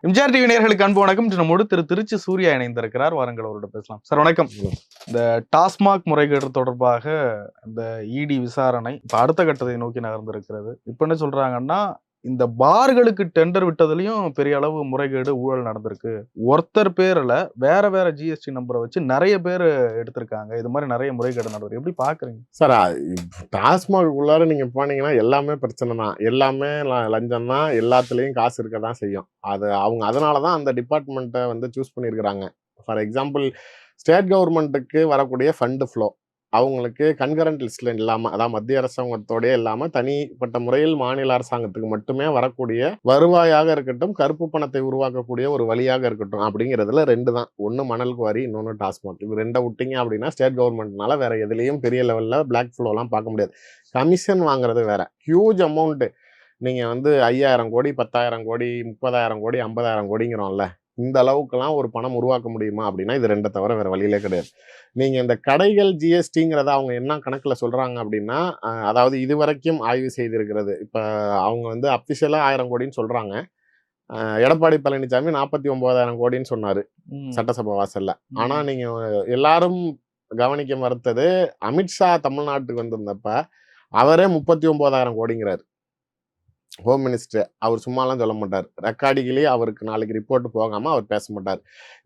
MGR TV நேயர்களுக்கு அன்பு வணக்கம். இன்று நம்மோடு திருச்சி சூர்யா இணைந்திருக்கிறார். வாருங்கள் அவரோட பேசலாம். சார் வணக்கம். இந்த டாஸ்மாக் முறைகேடு தொடர்பாக இந்த இடி விசாரணை இப்ப அடுத்த கட்டத்தை நோக்கி நகர்ந்திருக்கிறது. இப்ப என்ன சொல்றாங்கன்னா, இந்த பார்களுக்கு டெண்டர் விட்டதுலயும் பெரிய அளவு முறைகேடு ஊழல் நடந்திருக்கு. ஒருத்தர் பேர்ல வேற ஜிஎஸ்டி நம்பரை வச்சு நிறைய பேர் எடுத்திருக்காங்க. இது மாதிரி நிறைய முறைகேடு நடக்குது. எப்படி பாக்குறீங்க சார்? டாஸ்மாக் உள்ளார நீங்க போனீங்கன்னா எல்லாமே பிரச்சனை தான், எல்லாமே லஞ்சம் தான், எல்லாத்துலேயும் காசு இருக்க தான் செய்யும். அது அவங்க அதனால தான் அந்த டிபார்ட்மெண்ட்டை வந்து சூஸ் பண்ணியிருக்கிறாங்க. ஃபார் எக்ஸாம்பிள், ஸ்டேட் கவர்மெண்ட்டுக்கு வரக்கூடிய ஃபண்டு ஃப்ளோ அவங்களுக்கு கன்கரண்ட் லிஸ்ட்ல இல்லாமல், அதாவது மத்திய அரசாங்கத்தோடய இல்லாமல் தனிப்பட்ட முறையில் மாநில அரசாங்கத்துக்கு மட்டுமே வரக்கூடிய வருவாயாக இருக்கட்டும், கருப்பு பணத்தை உருவாக்கக்கூடிய ஒரு வழியாக இருக்கட்டும் அப்படிங்கிறதுல ரெண்டு தான். ஒன்று மணல் குவாரி, இன்னொன்று டாஸ்மாக். இது ரெண்டை விட்டிங்க அப்படின்னா ஸ்டேட் கவர்மெண்ட்னால வேற எதுலேயும் பெரிய லெவலில் பிளாக் ஃப்ளோலாம் பார்க்க முடியாது. கமிஷன் வாங்குறது வேற, ஹியூஜ் அமௌண்ட்டு. நீங்கள் வந்து 5000 கோடி, 10,000 கோடி, 30,000 கோடி, 50,000 கோடிங்கிறோம்ல, இந்த அளவுக்குலாம் ஒரு பணம் உருவாக்க முடியுமா அப்படின்னா இது ரெண்டை தவிர வேற வழியிலே கிடையாது. நீங்க இந்த கடைகள் ஜிஎஸ்டிங்கிறத அவங்க என்ன கணக்குல சொல்றாங்க அப்படின்னா, அதாவது இதுவரைக்கும் ஆய்வு செய்திருக்கிறது, இப்ப அவங்க வந்து அபிஷியலா 1000 கோடின்னு சொல்றாங்க. எடப்பாடி பழனிசாமி 49,000 கோடின்னு சொன்னாரு சட்டசபை வாசல்ல. ஆனா நீங்க எல்லாரும் கவனிக்க மறுத்தது, அமித்ஷா தமிழ்நாட்டுக்கு வந்திருந்தப்ப அவரே 39,000 கோடிங்கிறாரு. ஹோம் மினிஸ்டர் அவர் சும்மாலாம் சொல்ல மாட்டார். ரெக்கார்டிகளே அவருக்கு நாளைக்கு ரிப்போர்ட் போகாமல் அவர் பேச மாட்டார்.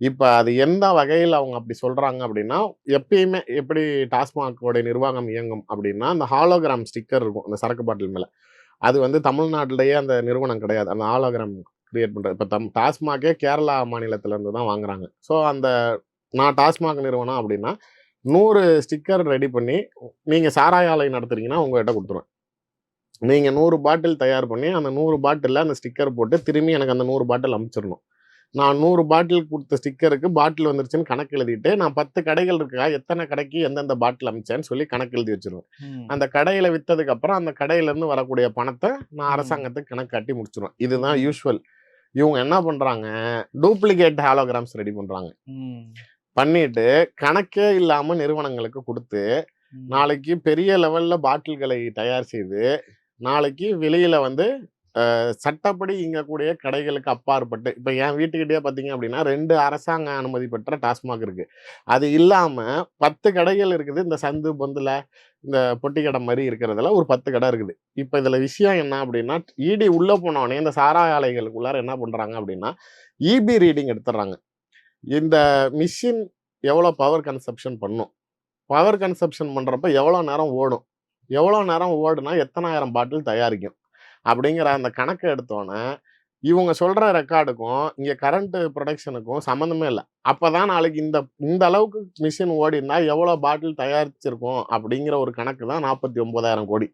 இப்போ அது எந்த வகையில் அவங்க அப்படி சொல்கிறாங்க அப்படின்னா, எப்பயுமே எப்படி டாஸ்மாகோடைய நிர்வாகம் இயங்கும் அப்படின்னா, அந்த ஹாலோகிராம் ஸ்டிக்கர் இருக்கும் அந்த சரக்கு பாட்டில் மேலே. அது வந்து தமிழ்நாட்டிலேயே அந்த நிறுவனம் கிடையாது, அந்த ஹாலோகிராம் கிரியேட் பண்ணுறது. இப்போ டாஸ்மாகே கேரளா மாநிலத்திலேருந்து தான் வாங்குறாங்க. ஸோ அந்த நான் டாஸ்மாக் நிறுவனம் அப்படின்னா 100 ஸ்டிக்கர் ரெடி பண்ணி நீங்கள் சாராய ஆலை நடத்துறீங்கன்னா உங்கள்கிட்ட கொடுத்துருவேன். நீங்கள் 100 பாட்டில் தயார் பண்ணி அந்த 100 பாட்டிலில் அந்த ஸ்டிக்கர் போட்டு திரும்பி எனக்கு அந்த 100 பாட்டில் அனுப்பிச்சிடணும். நான் 100 பாட்டில் கொடுத்த ஸ்டிக்கருக்கு பாட்டில் வந்துருச்சுன்னு கணக்கு எழுதிட்டு, நான் 10 கடைகள் இருக்கா, எத்தனை கடைக்கு எந்தெந்த பாட்டில் அனுப்பிச்சேன்னு சொல்லி கணக்கு எழுதி வச்சிருவேன். அந்த கடையில் விற்றதுக்கப்புறம் அந்த கடையிலேருந்து வரக்கூடிய பணத்தை நான் அரசாங்கத்துக்கு கணக்கு காட்டி முடிச்சிருவேன். இதுதான் யூஸ்வல். இவங்க என்ன பண்ணுறாங்க, டூப்ளிகேட் ஹாலோகிராம்ஸ் ரெடி பண்ணுறாங்க. பண்ணிட்டு கணக்கே இல்லாமல் நிறுவனங்களுக்கு கொடுத்து, நாளைக்கு பெரிய லெவலில் பாட்டில்களை தயார் செய்து, நாளைக்கு வெளியில் வந்து சட்டப்படி இயங்கக்கூடிய கடைகளுக்கு அப்பாற்பட்டு, இப்போ என் வீட்டுக்கிட்டே பார்த்தீங்க அப்படின்னா 2 அரசாங்க அனுமதி பெற்ற டாஸ்மாக் இருக்குது. அது இல்லாமல் 10 கடைகள் இருக்குது. இந்த சந்து பொந்தில் இந்த பொட்டி கடை மாதிரி இருக்கிறதுல ஒரு 10 கடை இருக்குது. இப்போ இதில் விஷயம் என்ன அப்படின்னா, இடி உள்ளே போனோடனே இந்த சாராய ஆலைகளுக்குள்ளார என்ன பண்ணுறாங்க அப்படின்னா, இபி ரீடிங் எடுத்துடுறாங்க. இந்த மிஷின் எவ்வளோ பவர் கன்சப்ஷன் பண்ணும், பவர் கன்சப்ஷன் பண்ணுறப்ப எவ்வளோ நேரம் ஓடும், எவ்வளோ நேரம் ஓடுனா எத்தனை ஆயிரம் பாட்டில் தயாரிக்கும் அப்படிங்கிற அந்த கணக்கை எடுத்தோன்னே இவங்க சொல்கிற ரெக்கார்டுக்கும் இங்கே கரண்ட்டு ப்ரொடக்ஷனுக்கும் சம்மந்தமே இல்லை. அப்போ தான் நாளைக்கு இந்த அளவுக்கு மிஷின் ஓடினா எவ்வளோ பாட்டில் தயாரிச்சிருக்கும் அப்படிங்கிற ஒரு கணக்கு தான் 49,000 கோடி.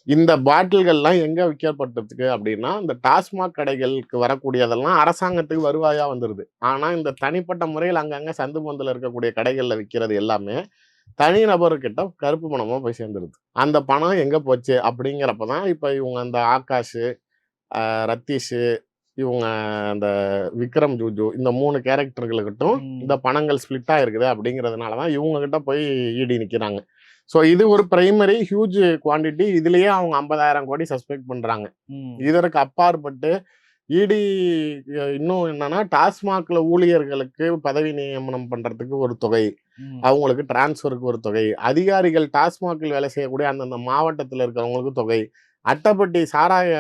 இந்த பாட்டில்கள்லாம் எங்கே விற்கப்பட்டதுக்கு அப்படின்னா, இந்த டாஸ்மாக் கடைகளுக்கு வரக்கூடியதெல்லாம் அரசாங்கத்துக்கு வருவாயாக வந்துடுது. ஆனால் இந்த தனிப்பட்ட முறையில் அங்கங்கே சந்து பந்தில் இருக்கக்கூடிய கடைகளில் விற்கிறது எல்லாமே தனிநபர்கிட்ட கருப்பு பணமாக போய் சேர்ந்துருது. அந்த பணம் எங்கே போச்சு அப்படிங்கிறப்ப தான் இப்போ இவங்க அந்த ஆகாஷ், ரத்தீஷ், இவங்க அந்த விக்ரம் ஜூஜு, இந்த 3 கேரக்டர்களுக்கிட்டும் இந்த பணங்கள் ஸ்பிளிட் ஆகிருக்குது. அப்படிங்கிறதுனால தான் இவங்ககிட்ட போய் இடி நிற்கிறாங்க. ஸோ இது ஒரு பிரைமரி ஹியூஜ் குவான்டிட்டி. இதுலேயே அவங்க 50,000 கோடி சஸ்பெக்ட் பண்ணுறாங்க. இதற்கு அப்பாற்பட்டு இடி இன்னும் என்னன்னா, டாஸ்மாக்ல ஊழியர்களுக்கு பதவி நியமனம் பண்றதுக்கு ஒரு தொகை, அவங்களுக்கு டிரான்ஸ்ஃபருக்கு ஒரு தொகை, அதிகாரிகள் டாஸ்மாகில் வேலை செய்யக்கூடிய அந்தந்த மாவட்டத்தில் இருக்கிறவங்களுக்கு தொகை, அட்டைப்பட்டி சாராய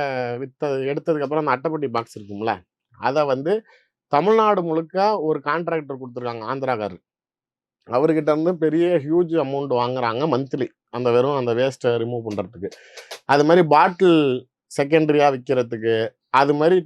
எடுத்ததுக்கு அப்புறம் அந்த அட்டைப்பட்டி பாக்ஸ் இருக்கும்ல, அதை வந்து தமிழ்நாடு முழுக்க ஒரு கான்ட்ராக்டர் கொடுத்துருக்காங்க, ஆந்திராக்காரர். அவர்கிட்ட இருந்து பெரிய ஹியூஜ் அமௌண்ட் வாங்குறாங்க மந்த்லி, அந்த வெறும் அந்த வேஸ்ட்டை ரிமூவ் பண்ணுறதுக்கு. அது மாதிரி பாட்டில் செகண்டரியாக விற்கிறதுக்கு, அது மாதிரி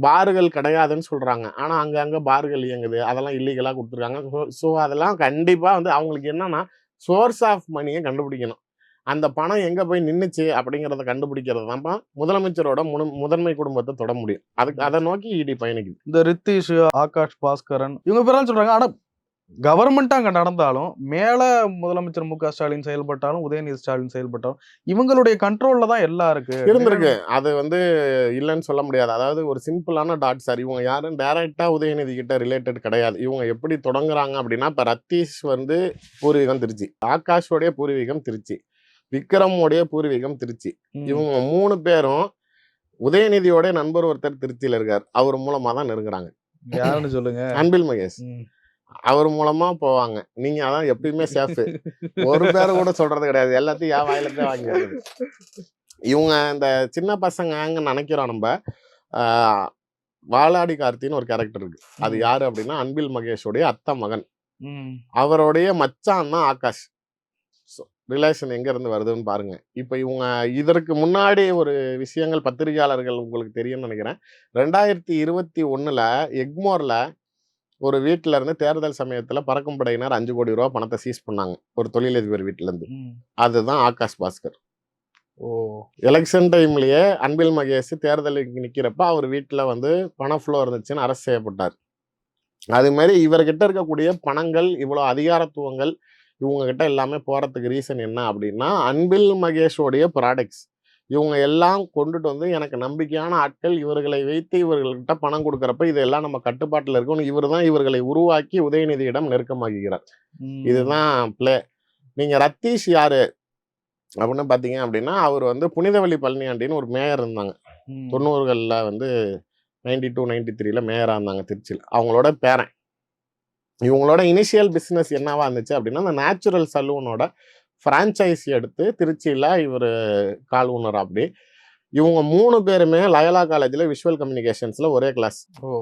பார்கள் கிடையாதுன்னு சொல்கிறாங்க. ஆனால் அங்கங்கே பார்கள் இயங்குது, அதெல்லாம் இல்லீகலாக கொடுத்துருக்காங்க. ஸோ அதெல்லாம் கண்டிப்பாக வந்து அவங்களுக்கு என்னன்னா, சோர்ஸ் ஆஃப் மணியை கண்டுபிடிக்கணும். அந்த பணம் எங்கே போய் நின்றுச்சு அப்படிங்கிறத கண்டுபிடிக்கிறது தான் முதலமைச்சரோட முதன்மை குடும்பத்தை தொட முடியும். அதுக்கு அதை நோக்கி இடி பயணிக்குது. இந்த ரித்தீஷ், ஆகாஷ் பாஸ்கரன் இவங்க பேரெல்லாம் சொல்கிறாங்க. ஆனால் கவர்மெண்ட் அங்க நடந்தாலும், மேல முதலமைச்சர் மு க ஸ்டாலின் செயல்பட்டாலும், உதயநிதி ஸ்டாலின் செயல்பட்டாலும், இவங்களுடைய கண்ட்ரோல்ல தான் எல்லாம் இருந்திருக்கு. அது வந்து இல்லைன்னு சொல்ல முடியாது. அதாவது ஒரு சிம்பிளான டாட் சார். இவங்க யாரும் டைரக்டா உதயநிதி கிட்ட ரிலேட்டட் கிடையாது. இவங்க எப்படி தொடங்குறாங்க அப்படின்னா, இப்ப ரத்தீஷ் வந்து பூர்வீகம் திருச்சி, ஆகாஷோடைய பூர்வீகம் திருச்சி, விக்ரமோடைய பூர்வீகம் திருச்சி. இவங்க 3 பேரும் உதயநிதியோட நண்பர் ஒருத்தர் திருச்சியில இருக்கார். அவர் மூலமா தான் நெருங்குறாங்க. யாருன்னு சொல்லுங்க. அன்பில் மகேஷ். ம். அவர் மூலமா போவாங்க. நீங்க அதான் எப்பயுமே சேஃப். ஒரு பேரை கூட சொல்றது கிடையாது. எல்லாத்தையும் என் வாயில தான் வாங்கி வருது. இவங்க இந்த சின்ன பசங்கன்னு நினைக்கிறோம் நம்ம. ஆஹ் வாலாடி கார்த்தின்னு ஒரு கேரக்டர் இருக்கு. அது யாரு அப்படின்னா அன்பில் மகேஷோடைய அத்தை மகன். ம். அவருடைய மச்சான் தான் ஆகாஷ். ரிலேஷன் எங்க இருந்து வருதுன்னு பாருங்க. இப்ப இவங்க இதற்கு முன்னாடி ஒரு விஷயங்கள் பத்திரிகையாளர்கள் உங்களுக்கு தெரியும்னு நினைக்கிறேன். 2021 எக்மோர்ல ஒரு வீட்டுல இருந்து தேர்தல் சமயத்துல பறக்கும் படையினர் 5 கோடி ரூபாய் பணத்தை சீஸ் பண்ணாங்க ஒரு தொழிலதிபர் வீட்டுல இருந்து. ம். அதுதான் ஆகாஷ் பாஸ்கர். ஓ. எலெக்ஷன் டைம்லயே அன்பில் மகேஷ் தேர்தலுக்கு நிக்கிறப்ப அவர் வீட்டுல வந்து பண ஃப்ளோ இருந்துச்சுன்னு அரெஸ்ட் செய்யப்பட்டார். அது மாதிரி இவர்கிட்ட இருக்கக்கூடிய பணங்கள், இவ்வளவு அதிகாரத்துவங்கள் இவங்க கிட்ட எல்லாமே போறதுக்கு ரீசன் என்ன அப்படின்னா அன்பில் மகேஷோடைய ப்ராடக்ட்ஸ். இவங்க எல்லாம் கொண்டுட்டு வந்து எனக்கு நம்பிக்கையான ஆட்கள், இவர்களை வைத்து இவர்கள்கிட்ட பணம் கொடுக்கறப்ப இதெல்லாம் நம்ம கட்டுப்பாட்டில் இருக்கணும். இவர் தான் இவர்களை உருவாக்கி உதயநிதியிடம் நெருக்கமாக்குகிறார். ம். இதுதான் பிளே. நீங்க ரத்தீஷ் யாரு அப்படின்னு பாத்தீங்க அப்படின்னா அவர் வந்து புனிதவெளி பழனியாண்டின்னு ஒரு மேயர் இருந்தாங்க. ம். 90களில் வந்து 92 93ல மேயரா இருந்தாங்க திருச்சியில். அவங்களோட பேரன். இவங்களோட இனிஷியல் பிஸ்னஸ் என்னவா இருந்துச்சு அப்படின்னா அந்த நேச்சுரல் சலூனோட ஃப்ரான்ச்சைஸி எடுத்து திருச்சியில் இவர் கால் ஊனர். அப்படி இவங்க 3 பேருமே லயலா காலேஜில் விஷுவல் கம்யூனிகேஷன்ஸில் ஒரே கிளாஸ். ஓ.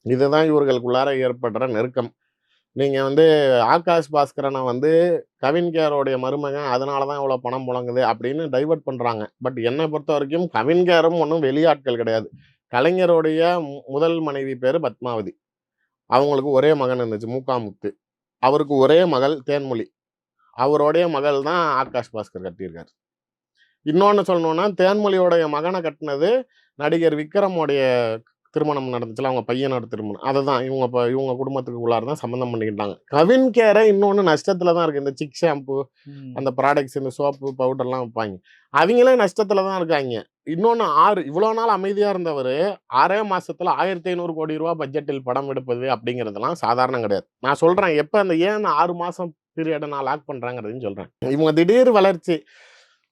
இதுதான் இவர்களுக்குள்ளார ஏற்படுற நெருக்கம். நீங்கள் வந்து ஆகாஷ் பாஸ்கரனை வந்து கவின் கேரோடைய மருமகன், அதனால தான் இவ்வளோ பணம் புழங்குது அப்படின்னு டைவர்ட் பண்ணுறாங்க. பட் என்னை பொறுத்த வரைக்கும் கவின் கேரும் ஒன்றும் வெளியாட்கள் கிடையாது. கலைஞருடைய முதல் மனைவி பேர் பத்மாவதி. அவங்களுக்கு ஒரே மகன் இருந்துச்சு மூக்காமுத்து. அவருக்கு ஒரே மகள் தேன்மொழி. அவருடைய மகள் தான் ஆகாஷ் பாஸ்கர் கட்டியிருக்காரு. இன்னொன்று சொல்லணும்னா தேன்மொழியோடைய மகனை கட்டினது நடிகர் விக்ரமோடைய திருமணம் நடந்துச்சுல, அவங்க பையனோட திருமணம். அதை தான் இவங்க குடும்பத்துக்கு உள்ளார தான் சம்மந்தம் பண்ணிக்கிட்டாங்க. கவின் கேரை இன்னொன்று நஷ்டத்தில் தான் இருக்குது. இந்த சிக் ஷாம்பு, அந்த ப்ராடக்ட்ஸ், இந்த சோப்பு பவுடர்லாம் வைப்பாங்க. அவங்களே நஷ்டத்தில் தான் இருக்காங்க. இன்னொன்று இவ்வளோ நாள் அமைதியாக இருந்தவர் 6 மாசத்துல 1500 கோடி ரூபாய் பட்ஜெட்டில் படம் எடுப்பது அப்படிங்கிறதுலாம் சாதாரணம் கிடையாது. நான் சொல்கிறேன் எப்போ அந்த 6 மாதம் பீரியடை நான் லாக் பண்ணுறாங்கிறதையும் சொல்கிறேன். இவங்க திடீர் வளர்ச்சி,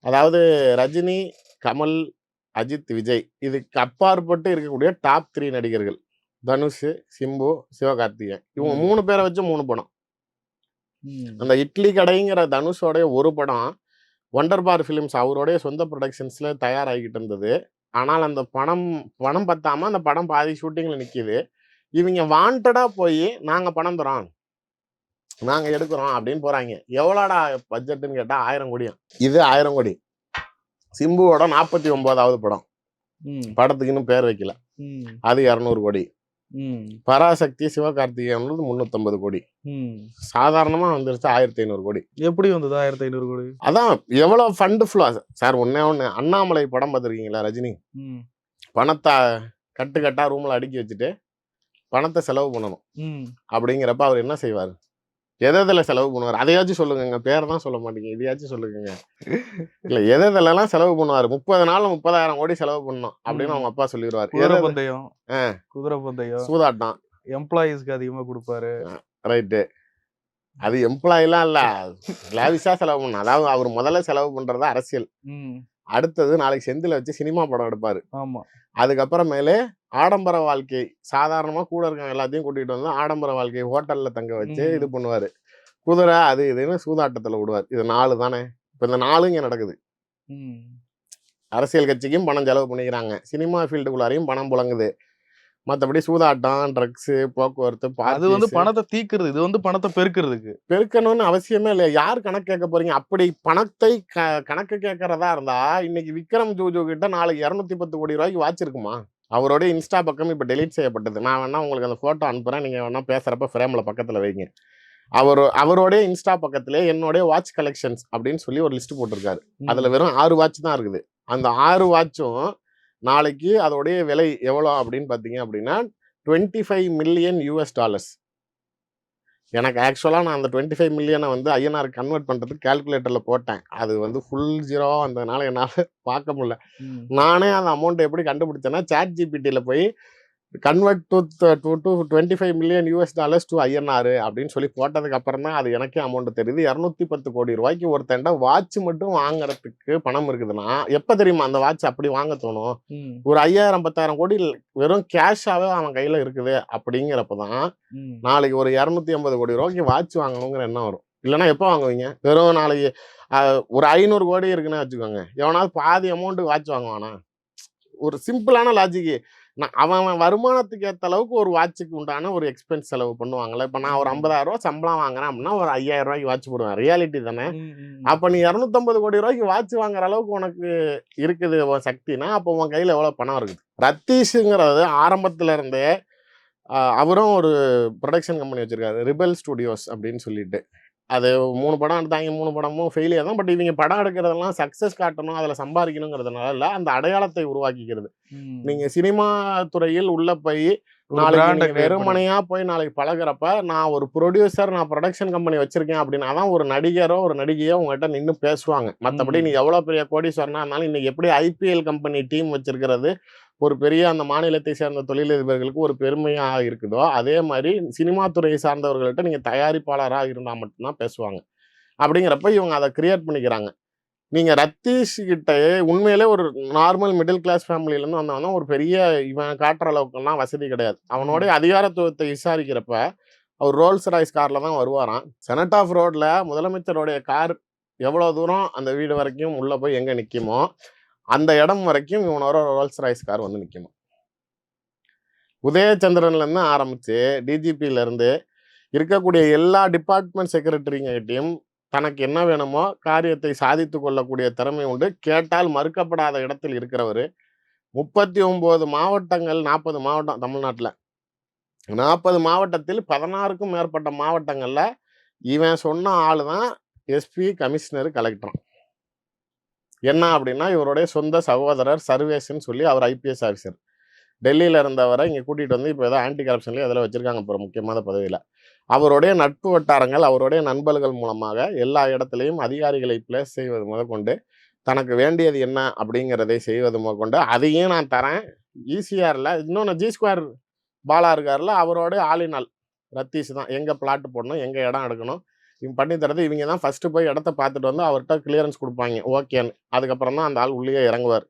அதாவது ரஜினி, கமல், அஜித், விஜய், இதுக்கு அப்பாற்பட்டு இருக்கக்கூடிய டாப் 3 நடிகர்கள் தனுஷ், சிம்பு, சிவகார்த்திகேயன். இவங்க 3 பேரை வச்சு 3 படம். அந்த இட்லி கடைங்கிற தனுஷோடைய ஒரு படம் ஒண்டர் பார் ஃபிலிம்ஸ் அவருடைய சொந்த ப்ரொடக்ஷன்ஸ்ல தயாராகிக்கிட்டு இருந்தது. ஆனால் அந்த பணம் பத்தாம அந்த படம் பாதி ஷூட்டிங்ல நிக்குது. இவங்க வாண்டடா போய் நாங்க பணம் தரோம், நாங்க எடுக்கிறோம் அப்படின்னு போறாங்க. எவ்வளோடா பட்ஜெட்னு கேட்டா 1000 கோடியும். இது 1000 கோடி. சிம்புவோட 49வது படம். படத்துக்கு இன்னும் பேர் வைக்கல. அது 200 கோடி. பராசக்தி சிவகார்த்திகேயன் 350 கோடி. சாதாரணமா வந்துருச்சு 1500 கோடி. எப்படி வந்தது 1500 கோடி? அதான் எவ்வளவு ஃபண்ட் ஃப்ளோ சார். ஒண்ணு அண்ணாமலை படம் பார்த்துருக்கீங்களா? ரஜினி பணத்தை கட்டா ரூம்ல அடுக்கி வச்சுட்டு பணத்தை செலவு பண்ணணும் அப்படிங்கிறப்ப அவர் என்ன செய்வார்? எதில் செலவு பண்ணுவார்? அதையாச்சும் சொல்லுங்க. பேர் தான் சொல்ல மாட்டீங்க, இதையாச்சும் சொல்லுங்க. இல்ல எதெல்லாம் செலவு பண்ணுவார்? 30 நாள்ல 30,000 கோடி செலவு பண்ணணும் அப்படின்னு அவங்க அப்பா சொல்லிடுவார். குதிரை பந்தயம், சூதாட்டம், எம்ப்ளாயிஸ்க்கு அதிகமா கொடுப்பாரு. ரைட்டு. அது எம்ப்ளாயிலாம் இல்ல, லாவிஷா செலவு பண்ணணும். அதாவது அவர் முதல்ல செலவு பண்றது அரசியல். அடுத்தது நாளைக்கு செந்தில வச்சு சினிமா படம் எடுப்பாரு. ஆமா. அதுக்கப்புறமேலே ஆடம்பர வாழ்க்கை, சாதாரணமா கூட இருக்க எல்லாத்தையும் கூட்டிட்டு வந்து ஆடம்பர வாழ்க்கை ஹோட்டல்ல தங்க வச்சு இது பண்ணுவாரு. குதிரை அது இதுன்னு சூதாட்டத்துல விடுவார். இது 4 தானே. இப்ப இந்த 4 இங்க நடக்குது. அரசியல் கட்சிக்கும் பணம் செலவு பண்ணிக்கிறாங்க, சினிமா ஃபீல்டுக்குள்ளாரையும் பணம் புழங்குது. மற்றபடி சூதாட்டம், ட்ரக்ஸ், போக்குவரத்து, அது வந்து பணத்தை தீக்குறது. இது வந்து பணத்தை பெருக்கிறதுக்கு. பெருக்கணும்னு அவசியமே இல்லை. யார் கணக்கு கேட்க போறீங்க? அப்படி பணத்தை கணக்கு கேட்கறதா இருந்தா இன்னைக்கு விக்ரம் ஜூஜு கிட்ட நாளைக்கு 210 கோடி ரூபாய்க்கு வாட்ச் இருக்குமா? அவருடைய இன்ஸ்டா பக்கம் இப்போ டெலீட் செய்யப்பட்டது. நான் வேணா உங்களுக்கு அந்த போட்டோ அனுப்புறேன், நீங்க வேணா பேசுறப்ப ஃப்ரேம்ல பக்கத்துல வைங்க. அவருடைய இன்ஸ்டா பக்கத்திலே என்னுடைய வாட்ச் கலெக்ஷன்ஸ் அப்படின்னு சொல்லி ஒரு லிஸ்ட் போட்டிருக்காரு. அதுல வெறும் 6 வாட்ச் தான் இருக்குது. அந்த 6 வாட்சும் நாளைக்கு அதோடைய விலை எவ்வளோ அப்படின்னு பார்த்தீங்க அப்படின்னா $25 மில்லியன். எனக்கு ஆக்சுவலாக நான் அந்த 25 மில்லியனை வந்து ஐஎன்ஆர் கன்வெர்ட் பண்ணுறதுக்கு கால்குலேட்டரில் போட்டேன். அது வந்து ஃபுல் ஜீரோவாக வந்ததுனால என்னால் பார்க்க முடியல. நானே அந்த அமௌண்ட்டை எப்படி கண்டுபிடிச்சேன்னா சாட் ஜிபிடியில் போய் convert to 25 million $US to INR அப்படின்னு சொல்லி போட்டதுக்கு அப்புறம் தான் அது எனக்கே அமௌண்ட் தெரியுது. 210 கோடி ரூபாய்க்கு ஒருத்தன்ட வாட்ச் மட்டும் வாங்குறதுக்கு பணம் இருக்குதுன்னா எப்ப தெரியுமா அந்த வாட்ச் அப்படி வாங்க தோணும்? ஒரு 5000 10,000 கோடி வெறும் கேஷாவே அவன் கையில இருக்குது அப்படிங்கிறப்பதான் நாளைக்கு ஒரு 250 கோடி ரூபாய்க்கு வாட்ச் வாங்கணுங்கிற எண்ணம் வரும். இல்லைன்னா எப்போ வாங்குவீங்க? வெறும் நாளைக்கு ஒரு 500 கோடி இருக்குன்னு வச்சுக்கோங்க, எவனாவது பாதி அமௌண்ட் வாட்ச் வாங்குவானா? ஒரு சிம்பிளான லாஜிக்கு. அவன் வருமானத்துக்கு ஏற்ற அளவுக்கு ஒரு வாட்சுக்கு உண்டான ஒரு எக்ஸ்பென்ஸ் செலவு பண்ணுவாங்கல்ல. இப்போ நான் ஒரு 50,000 ரூபா சம்பளம் வாங்குறேன் அப்படின்னா ஒரு 5,000 ரூபாய்க்கு வாட்ச் போடுவேன். ரியாலிட்டி தானே. அப்போ நீ 250 கோடி ரூபாய்க்கு வாட்ச் வாங்குற அளவுக்கு உனக்கு இருக்குது உன் சக்தினா, அப்போ உன் கையில் எவ்வளோ பணம் இருக்குது? ரத்தீஷுங்கிறது ஆரம்பத்துல இருந்தே அவரும் ஒரு ப்ரொடக்ஷன் கம்பெனி வச்சிருக்காரு, ரிபல் ஸ்டுடியோஸ் அப்படின்னு சொல்லிட்டு. அது 3 படம் எடுத்தாங்க, 3 படமும் ஃபெயிலியர் தான். பட் இவங்க படம் எடுக்கிறதெல்லாம் சக்ஸஸ் காட்டணும், அதில் சம்பாதிக்கணுங்கிறதுனால இல்லை, அந்த அடையாளத்தை உருவாக்கிக்கிறது. நீங்கள் சினிமா துறையில் உள்ள போய் நாளைக்கு வெறுமனையாக போய் நாளைக்கு பழகிறப்ப நான் ஒரு ப்ரொடியூசர், நான் ப்ரொடக்ஷன் கம்பெனி வச்சிருக்கேன் அப்படின்னா தான் ஒரு நடிகரோ ஒரு நடிகையோ உங்கள்கிட்ட நின்று பேசுவாங்க. மற்றபடி நீ எவ்வளோ பெரிய கோடீஸ்வரனா இருந்தாலும் இன்னைக்கு எப்படி IPL கம்பெனி டீம் வச்சிருக்கிறது ஒரு பெரிய அந்த மாநிலத்தை சேர்ந்த தொழிலதிபர்களுக்கு ஒரு பெருமையாக இருக்குதோ, அதே மாதிரி சினிமா துறையை சார்ந்தவர்கள்ட்ட நீங்கள் தயாரிப்பாளராக இருந்தால் மட்டும்தான் பேசுவாங்க. அப்படிங்கிறப்ப இவங்க அதை கிரியேட் பண்ணிக்கிறாங்க. நீங்கள் ரத்தீஷ் கிட்ட உண்மையிலே ஒரு நார்மல் மிடில் கிளாஸ் ஃபேமிலியிலேருந்து வந்தவனா ஒரு பெரிய இவன் காட்டுற அளவுக்குலாம் வசதி கிடையாது. அவனோடைய அதிகாரத்துவத்தை விசாரிக்கிறப்ப அவர் ரோல்ஸ் ராய்ஸ் காரில் தான் வருவாராம். செனட் ஆஃப் ரோடில் முதலமைச்சருடைய கார் எவ்வளோ தூரம் அந்த வீடு வரைக்கும் உள்ளே போய் எங்கே நிற்குமோ அந்த இடம் வரைக்கும் இவனோட ரோல்ஸ் ராய்ஸ் கார் வந்து நிற்கணும். உதயச்சந்திரன்லேருந்து ஆரம்பித்து டிஜிபியிலேருந்து இருக்கக்கூடிய எல்லா டிபார்ட்மெண்ட் செக்ரட்டரிங்கிட்டையும் தனக்கு என்ன வேணுமோ காரியத்தை சாதித்து கொள்ளக்கூடிய திறமை உண்டு. கேட்டால் மறுக்கப்படாத இடத்தில் இருக்கிறவர். 39 மாவட்டங்கள், 40 மாவட்டம் தமிழ்நாட்டில். 40 மாவட்டத்தில் 16க்கும் மேற்பட்ட மாவட்டங்களில் இவன் சொன்ன ஆள் தான் எஸ்பி, கமிஷனர், கலெக்டர். என்ன அப்படின்னா இவருடைய சொந்த சகோதரர் சர்வேஸ்ன்னு சொல்லி அவர் IPS ஆஃபீஸர். டெல்லியில் இருந்தவரை இங்கே கூட்டிகிட்டு வந்து இப்போ ஏதோ ஆன்டி கரப்ஷன்லேயே அதில் வச்சுருக்காங்க இப்போ முக்கியமான பதவியில். அவருடைய நட்பு வட்டாரங்கள், அவருடைய நண்பர்கள் மூலமாக எல்லா இடத்துலையும் அதிகாரிகளை பிளேஸ் செய்வது முதற்கொண்டு தனக்கு வேண்டியது என்ன அப்படிங்கிறதை செய்வது முதற்கொண்டு அதையும் நான் தரேன். ECRல இன்னொன்று G2 பாலா இருக்கார்ல, அவரோட ஆளினால் ரத்தீஷ் தான் எங்கே பிளாட் போடணும், எங்கே இடம் எடுக்கணும் இவங்க பண்ணி தரது. இவங்க தான் ஃபஸ்ட்டு போய் இடத்த பார்த்துட்டு வந்து அவர்கிட்ட கிளியரன்ஸ் கொடுப்பாங்க, ஓகேன்னு. அதுக்கப்புறம் தான் அந்த ஆள் உள்ளே இறங்குவார்.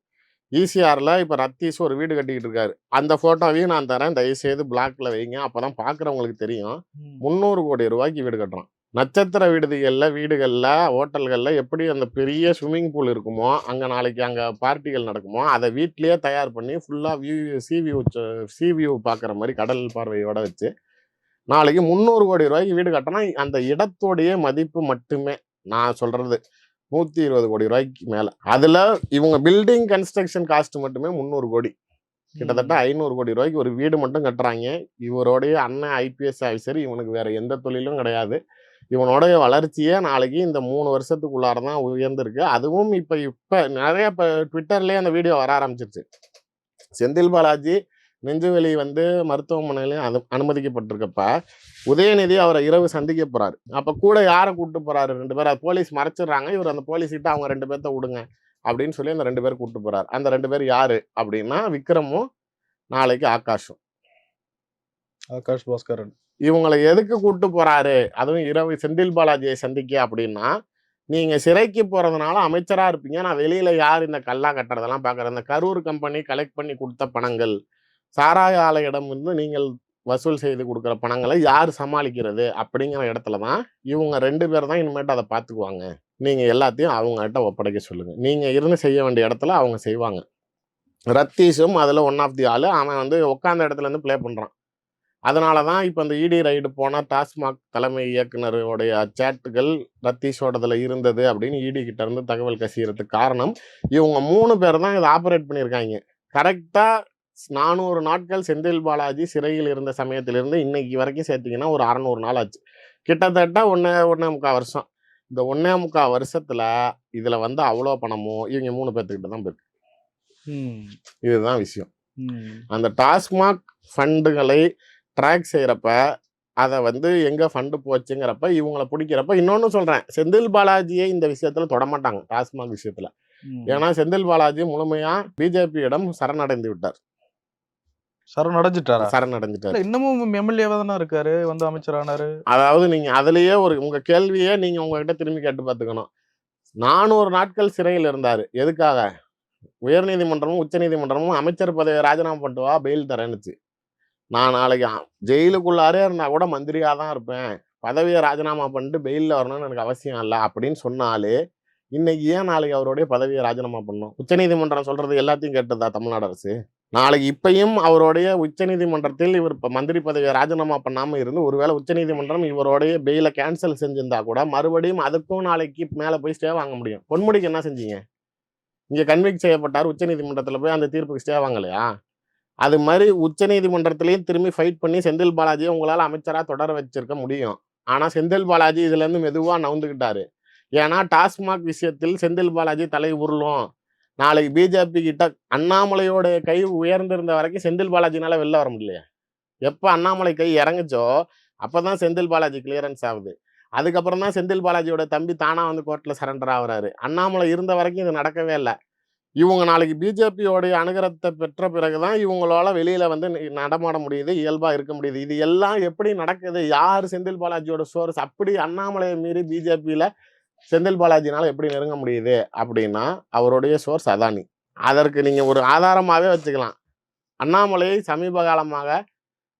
ECRல இப்போ ரத்தீஷ் ஒரு வீடு கட்டிக்கிட்டு இருக்காரு. அந்த ஃபோட்டோவையும் நான் தரேன், தயவுசெய்து பிளாக்ல வைங்க, அப்போ தான் பார்க்குறவங்களுக்கு தெரியும். 300 கோடி ரூபாய்க்கு வீடு கட்டுறான். நட்சத்திர விடுதிகளில், வீடுகளில், ஹோட்டல்களில் எப்படி அந்த பெரிய ஸ்விம்மிங் பூல் இருக்குமோ, அங்கே நாளைக்கு அங்கே பார்ட்டிகள் நடக்குமோ, அதை வீட்லேயே தயார் பண்ணி ஃபுல்லாக சி வியூ பார்க்குற மாதிரி கடல் பார்வையோட வச்சு நாளைக்கு 300 கோடி ரூபாய்க்கு வீடு கட்டினா அந்த இடத்தோடைய மதிப்பு மட்டுமே நான் சொல்கிறது 120 கோடி ரூபாய்க்கு மேலே. அதில் இவங்க பில்டிங் கன்ஸ்ட்ரக்ஷன் காஸ்ட் மட்டுமே 300 கோடி, கிட்டத்தட்ட 500 கோடி ரூபாய்க்கு ஒரு வீடு மட்டும் கட்டுறாங்க. இவருடைய அண்ணன் IPS ஆஃபீஸர், இவனுக்கு வேற எந்த தொழிலும் கிடையாது. இவனுடைய வளர்ச்சியே நாளைக்கு இந்த 3 வருஷத்துக்குள்ளார தான் உயர்ந்திருக்கு. அதுவும் இப்போ நிறைய இப்போ ட்விட்டர்லேயே அந்த வீடியோ வர ஆரம்பிச்சிருச்சு. செந்தில் பாலாஜி நெஞ்சுவலி வந்து மருத்துவமனையிலையும் அனுமதிக்கப்பட்டிருக்கப்ப உதயநிதி அவரை இரவு சந்திக்க போறாரு. அப்போ கூட யாரை கூப்பிட்டு போறாரு? 2 பேர். அது போலீஸ் மறைச்சிடுறாங்க. இவர் அந்த போலீஸ் கிட்ட அவங்க 2 பேர்த்த விடுங்க அப்படின்னு சொல்லி அந்த 2 பேர் கூப்பிட்டு போறாரு. அந்த 2 பேர் யாரு அப்படின்னா விக்ரமும் நாளைக்கு ஆகாஷ் பாஸ்கரன். இவங்களை எதுக்கு கூப்பிட்டு போறாரு? அதுவும் இரவு செந்தில் பாலாஜியை சந்திக்க அப்படின்னா, நீங்க சிறைக்கு போறதுனால அமைச்சரா இருப்பீங்க, நான் வெளியில யார் இந்த கல்லா கட்டுறதெல்லாம் பார்க்குறேன், இந்த கரூர் கம்பெனி கலெக்ட் பண்ணி கொடுத்த பணங்கள், சாராய ஆலையிடம் இருந்து நீங்கள் வசூல் செய்து கொடுக்குற பணங்களை யார் சமாளிக்கிறது அப்படிங்கிற இடத்துல தான் இவங்க 2 பேர் தான் இனிமேட்டு அதை பார்த்துக்குவாங்க. நீங்கள் எல்லாத்தையும் அவங்ககிட்ட ஒப்படைக்க சொல்லுங்க. நீங்கள் இருந்து செய்ய வேண்டிய இடத்துல அவங்க செய்வாங்க. ரத்தீஷும் அதில் ஒன் ஆஃப் தி ஆள். அவன் வந்து உட்காந்த இடத்துலேருந்து ப்ளே பண்ணுறான். அதனால தான் இப்போ அந்த ED ரைடு போனால் டாஸ்மாக் தலைமை இயக்குனருடைய சேட்டுகள் ரத்தீஷோடதில் இருந்தது அப்படின்னு ED கிட்ட இருந்து தகவல் கசிகிறதுக்கு காரணம் இவங்க 3 பேர் தான் இதை ஆப்ரேட் பண்ணியிருக்காங்க. கரெக்டாக 400 நாட்கள் செந்தில் பாலாஜி சிறையில் இருந்த சமயத்திலிருந்து இன்னைக்கு வரைக்கும் சேர்த்திங்கன்னா ஒரு 600 நாள் ஆச்சு. கிட்டத்தட்ட 1.25 வருஷம். இந்த 1.25 வருஷத்தில் இதில் வந்து அவ்வளோ பணமும் இவங்க 3 பேர்த்துக்கிட்ட தான் போயிருக்கு. இதுதான் விஷயம். அந்த டாஸ்மாக் ஃபண்டுகளை ட்ராக் செய்கிறப்ப அதை வந்து எங்கே ஃபண்டு போச்சுங்கிறப்ப இவங்களை பிடிக்கிறப்ப இன்னொன்று சொல்கிறேன், செந்தில் பாலாஜியை இந்த விஷயத்தில் தொடமாட்டாங்க டாஸ்மாக் விஷயத்தில். ஏன்னா செந்தில் பாலாஜி முழுமையாக பிஜேபியிடம் சரணடைந்து விட்டார். சரணடைஞ்சிட்டாரா? சரணடைஞ்சிட்டாரு. இல்ல இன்னமும் எம்எல்ஏவா தானே இருக்காரு, வந்து அமைச்சரானாரு. அதாவது நீங்க அதுலயே உங்க கேள்வியே நீங்க உங்ககிட்ட திரும்பி கேட்டு பார்த்துக்கணும். 400 நாட்கள் சிறையில் இருந்தாரு. எதுக்காக? உயர்நீதிமன்றமும், உச்சநீதிமன்றமும் அமைச்சர் பதவியை ராஜினாமா பண்ணிட்டு வா, பெயில் தரேன்னுச்சு. நான் நாளைக்கு ஜெயிலுக்குள்ளாரே இருந்தா கூட மந்திரியா தான் இருப்பேன். பதவியை ராஜினாமா பண்ணிட்டு பெயில்ல வரணும்னு எனக்கு அவசியம் இல்ல அப்படின்னு சொன்னாலே, இன்னைக்கு ஏன் நாளைக்கு அவருடைய பதவியை ராஜினாமா பண்ணணும்? உச்சநீதிமன்றம் சொல்றது எல்லாத்தையும் கேட்டதா தமிழ்நாடு அரசு? நாளைக்கு இப்பயும் அவருடைய உச்சநீதிமன்றத்தில் இவர் மந்திரி பதவியை ராஜினாமா பண்ணாம இருந்து, ஒருவேளை உச்சநீதிமன்றம் இவருடைய பெயிலை கேன்சல் செஞ்சிருந்தா கூட மறுபடியும் அதுக்கும் நாளைக்கு மேல போய் ஸ்டே வாங்க முடியும். பொன்முடிக்கு என்ன செஞ்சீங்க? இங்க கன்விக்ட் செய்யப்பட்டார், உச்சநீதிமன்றத்துல போய் அந்த தீர்ப்புக்கு ஸ்டே வாங்கலையா? அது மாதிரி உச்சநீதிமன்றத்திலையும் திரும்பி ஃபைட் பண்ணி செந்தில் பாலாஜியை உங்களால் அமைச்சரா தொடர வச்சிருக்க முடியும். ஆனா செந்தில் பாலாஜி இதுல இருந்து மெதுவா நவுந்துக்கிட்டாரு. ஏன்னா டாஸ்மாக் விஷயத்தில் செந்தில் பாலாஜி தலை உருளும். நாளைக்கு பிஜேபி கிட்ட அண்ணாமலையோட கை உயர்ந்திருந்த வரைக்கும் செந்தில் பாலாஜினால வெளில வர முடியலையே. எப்ப அண்ணாமலை கை இறங்குச்சோ அப்பதான் செந்தில் பாலாஜி கிளியரன்ஸ் ஆகுது. அதுக்கப்புறம் தான் செந்தில் பாலாஜியோட தம்பி தானா வந்து கோர்ட்ல சரண்டர் ஆகுறாரு. அண்ணாமலை இருந்த வரைக்கும் இது நடக்கவே இல்லை. இவங்க நாளைக்கு பிஜேபியோடைய அனுகிரகத்தை பெற்ற பிறகுதான் இவங்களால வெளியில வந்து நடமாட முடியுது, இயல்பா இருக்க முடியுது. இது எல்லாம் எப்படி நடக்குது? யார் செந்தில் பாலாஜியோட சோர்ஸ்? அப்படி அண்ணாமலையை மீறி பிஜேபியில செந்தில் பாலாஜினால எப்படி நெருங்க முடியுது அப்படின்னா, அவருடைய சோர்ஸ் அதானி. அதற்கு நீங்க ஒரு ஆதாரமாவே வச்சுக்கலாம். அண்ணாமலை சமீப காலமாக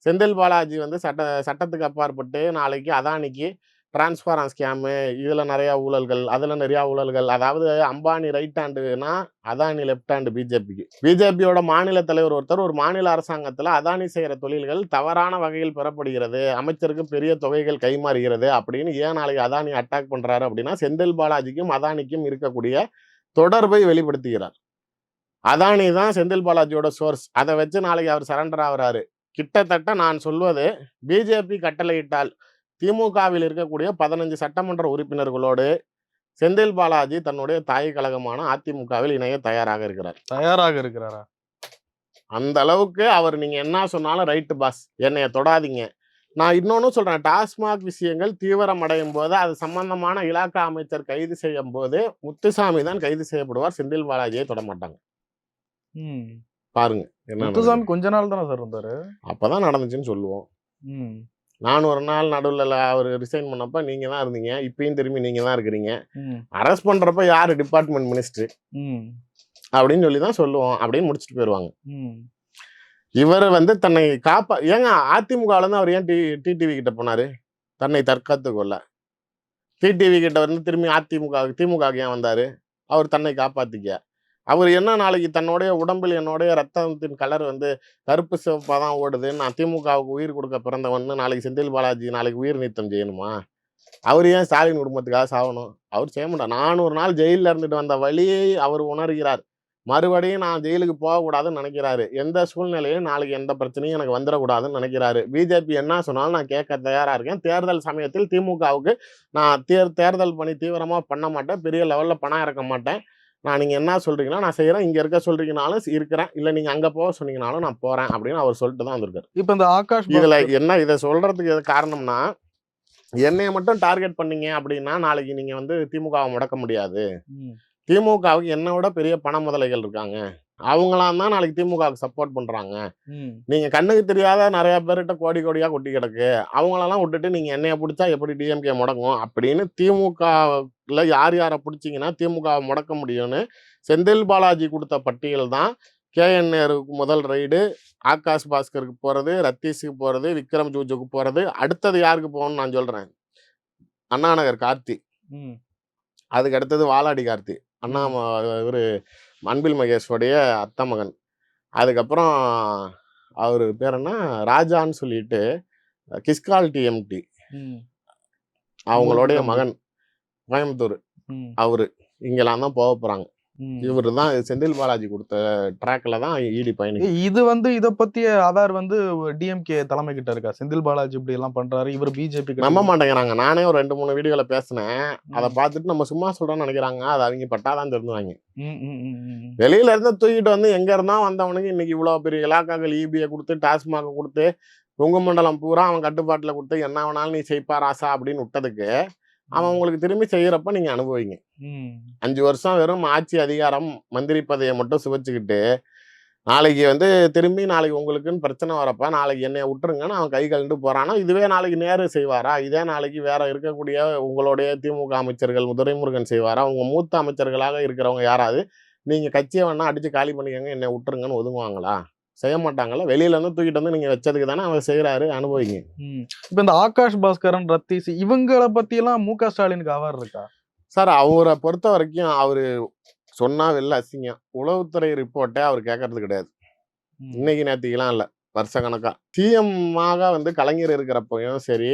செந்தில் பாலாஜி வந்து சட்டத்துக்கு அப்பாற்பட்டு நாளைக்கு அதானிக்கு டிரான்ஸ்பாரன் ஸ்கேமு, இதுல நிறைய ஊழல்கள், அதுல நிறைய ஊழல்கள். அதாவது அம்பானி ரைட் ஹேண்டுனா அதானி லெப்ட் ஹேண்டு பிஜேபிக்கு. பிஜேபியோட மாநில தலைவர் ஒருத்தர் ஒரு மாநில அரசாங்கத்துல அதானி செய்யற தொழில்கள் தவறான வகையில் பெறப்படுகிறது, அமைச்சருக்கு பெரிய தொகைகள் கைமாறுகிறது அப்படின்னு ஏன் நாளைக்கு அதானி அட்டாக் பண்றாரு அப்படின்னா, செந்தில் பாலாஜிக்கும் அதானிக்கும் இருக்கக்கூடிய தொடர்பை வெளிப்படுத்துகிறார். அதானி தான் செந்தில் பாலாஜியோட சோர்ஸ். அதை வச்சு நாளைக்கு அவர் சரண்டர் ஆகுறாரு. கிட்டத்தட்ட நான் சொல்வது, பிஜேபி கட்டளையிட்டால் திமுகவில் இருக்கக்கூடிய 15 சட்டமன்ற உறுப்பினர்களோடு செந்தில் பாலாஜி தன்னுடைய தாய் கழகமான அதிமுகவில் இணைய தயாராக இருக்கிறாரா? அந்த அளவுக்கு அவர் நீங்க என்ன சொன்னாலும் ரைட்டு பாஸ், என்னைய தொடாதீங்க. நான் இன்னொன்னு சொல்றேன், டாஸ்மாக் விஷயங்கள் தீவிரம் அடையும் போது அது சம்பந்தமான இலாக்கா அமைச்சர் கைது செய்யும் போது முத்துசாமி தான் கைது செய்யப்படுவார், செந்தில் பாலாஜியை தொடமாட்டாங்க. பாருங்க முத்துசாமி கொஞ்ச நாள் தானே சார் இருந்தாரு. அப்பதான் நடந்துச்சுன்னு சொல்லுவோம். நான் ஒரு நாள் நடுவில் அவர் ரிசைன் பண்ணப்ப நீங்க தான் இருந்தீங்க, இப்பயும் திரும்பி நீங்க தான் இருக்கிறீங்க. அரெஸ்ட் பண்றப்ப யாரு டிபார்ட்மெண்ட் மினிஸ்டர் அப்படின்னு சொல்லி தான் சொல்லுவோம் அப்படின்னு முடிச்சுட்டு போயிடுவாங்க. இவர் வந்து தன்னை ஏங்க அதிமுகல இருந்து அவர் ஏன் டிடிவி கிட்ட போனாரு? தன்னை தற்காத்து கொள்ள. டிடிவி கிட்ட வந்து திரும்பி திமுக ஏன் வந்தாரு? அவர் தன்னை காப்பாத்திக்க. அவர் என்ன நாளைக்கு தன்னுடைய உடம்பில் என்னுடைய ரத்தத்தின் கலர் வந்து கருப்பு சிவப்பாக தான் ஓடுது, நான் திமுகவுக்கு உயிர் கொடுக்க பிறந்தவன்னு நாளைக்கு செந்தில் பாலாஜி நாளைக்கு உயிர் நீத்தம் செய்யணுமா? அவர் ஏன் ஸ்டாலின் குடும்பத்துக்காக சாகணும்? அவர் செய்ய மாட்டார். 400 நாள் ஜெயிலில் இருந்துட்டு வந்த வழியை அவர் உணர்கிறார். மறுபடியும் நான் ஜெயிலுக்கு போகக்கூடாதுன்னு நினைக்கிறாரு. எந்த சூழ்நிலையும் நாளைக்கு எந்த பிரச்சனையும் எனக்கு வந்துடக்கூடாதுன்னு நினைக்கிறாரு. பிஜேபி என்ன சொன்னாலும் நான் கேட்க தயாராக இருக்கேன். தேர்தல் சமயத்தில் திமுகவுக்கு நான் தேர்தல் பணி தீவிரமாக பண்ண மாட்டேன், பெரிய லெவலில் பணம் இறக்க மாட்டேன். நான் நீங்க என்ன சொல்றீங்களோ நான் செய்யறேன், இங்க இருக்க சொல்றீங்கனாலும் இருக்கிறேன், இல்ல நீங்க அங்க போக சொன்னீங்கனாலும் நான் போறேன் அப்படின்னு அவர் சொல்லிட்டு தான் வந்திருக்காரு. இப்ப இந்த ஆகாஷ் இதுல என்ன இதை சொல்றதுக்கு காரணம்னா, என்னைய மட்டும் டார்கெட் பண்ணீங்க அப்படின்னா நாளைக்கு நீங்க வந்து திமுகவை முடக்க முடியாது. திமுகவுக்கு என்னை விட பெரிய பண முதலைகள் இருக்காங்க, அவங்களாம் தான் நாளைக்கு திமுகவுக்கு சப்போர்ட் பண்றாங்க. நீங்க கண்ணுக்கு தெரியாத நிறைய பேர்கிட்ட கோடி கோடியா கொட்டி கிடக்கு, அவங்களெல்லாம் விட்டுட்டு நீங்க என்னைய பிடிச்சா எப்படி டிஎம்கே முடங்கும் அப்படின்னு திமுகவில் யார் யாரை பிடிச்சிங்கன்னா திமுகவை முடக்க முடியும்னு செந்தில் பாலாஜி கொடுத்த பட்டியல் தான் கேஎன் நேருக்கு முதல் ரைடு, ஆகாஷ் பாஸ்கருக்கு போறது, ரத்தீஷுக்கு போறது, விக்ரம் ஜூஜுக்கு போறது, அடுத்தது யாருக்கு போகணும்னு நான் சொல்றேன், அண்ணாநகர் கார்த்தி, அதுக்கு அடுத்தது வாலாடி கார்த்தி, இவரு அன்பில் மகேஷோடைய அத்தை மகன், அதுக்கப்புறம் அவரு பேர் என்ன ராஜான்னு சொல்லிட்டு கிஸ்கால் டிஎம்டி அவங்களுடைய மகன் கோயம்புத்தூர், அவரு இங்கெல்லாம் தான் போக போறாங்க. இவரு தான் செந்தில் பாலாஜி கொடுத்த ட்ராக்ல தான் இடி பயணி. இது வந்து இத பத்திய ஆதார் வந்து டிஎம்கே தலைமை கிட்ட இருக்கா? செந்தில் பாலாஜி இப்படி எல்லாம் பண்றாரு, இவர் பிஜேபி நம்ப மாட்டேங்கிறாங்க. நானே ஒரு 2-3 வீடியோல பேசினேன், அதை பார்த்துட்டு நம்ம சும்மா சொல்றோம்னு நினைக்கிறாங்க. அது அவங்க பட்டாதான் தெரிஞ்சுவாங்க. வெளியில இருந்து தூக்கிட்டு வந்து எங்க இருந்தா வந்தவனுக்கு இன்னைக்கு இவ்வளவு பெரிய இலாக்காக்கள் இபியை கொடுத்து டாஸ்மாக கொடுத்து கொங்கு மண்டலம் பூரா அவன் கட்டுப்பாட்டுல கொடுத்து என்ன வேணாலும் நீ செய்ப்பா ராசா அப்படின்னு விட்டதுக்கு அவன் உங்களுக்கு திரும்பி செய்யறப்ப நீங்க அனுபவிங்க. 5 வருஷம் வெறும் ஆட்சி அதிகாரம் மந்திரி பதவியை மட்டும் சுவைச்சுக்கிட்டு நாளைக்கு வந்து திரும்பி நாளைக்கு உங்களுக்குன்னு பிரச்சனை வரப்ப நாளைக்கு என்னைய விட்டுருங்கன்னு அவன் கை கழுண்டு போறானா, இதுவே நாளைக்கு நேரு செய்வாரா? இதே நாளைக்கு வேற இருக்கக்கூடிய உங்களுடைய திமுக அமைச்சர்கள் துரைமுருகன் செய்வாரா? உங்க மூத்த அமைச்சர்களாக இருக்கிறவங்க யாராவது நீங்க கட்சியை வேணா அடிச்சு காலி பண்ணிக்கங்க என்னை விட்டுருங்கன்னு ஒதுங்குவாங்களா? செய்ய மாட்டாங்கல்ல. வெளியில இருந்து தூக்கிட்டு வந்து நீங்க வச்சதுக்கு தானே அவர் செய்யறாரு, அனுபவிங்க. இப்ப இந்த ஆகாஷ் பாஸ்கரன், ரத்தீஷ் இவங்களை பத்தி எல்லாம் மு.க. ஸ்டாலினுக்கு அவார் இருக்கா? சார் அவரை பொறுத்த வரைக்கும் அவரு சொன்னா வெளில அசிங்கம். உளவுத்துறை ரிப்போர்ட்டை அவர் கேட்கறது கிடையாது. இன்னைக்கு நேத்திக்கெல்லாம் இல்ல, வருஷ கணக்கா. சிஎம்மாக வந்து கலைஞர் இருக்கிறப்பையும் சரி,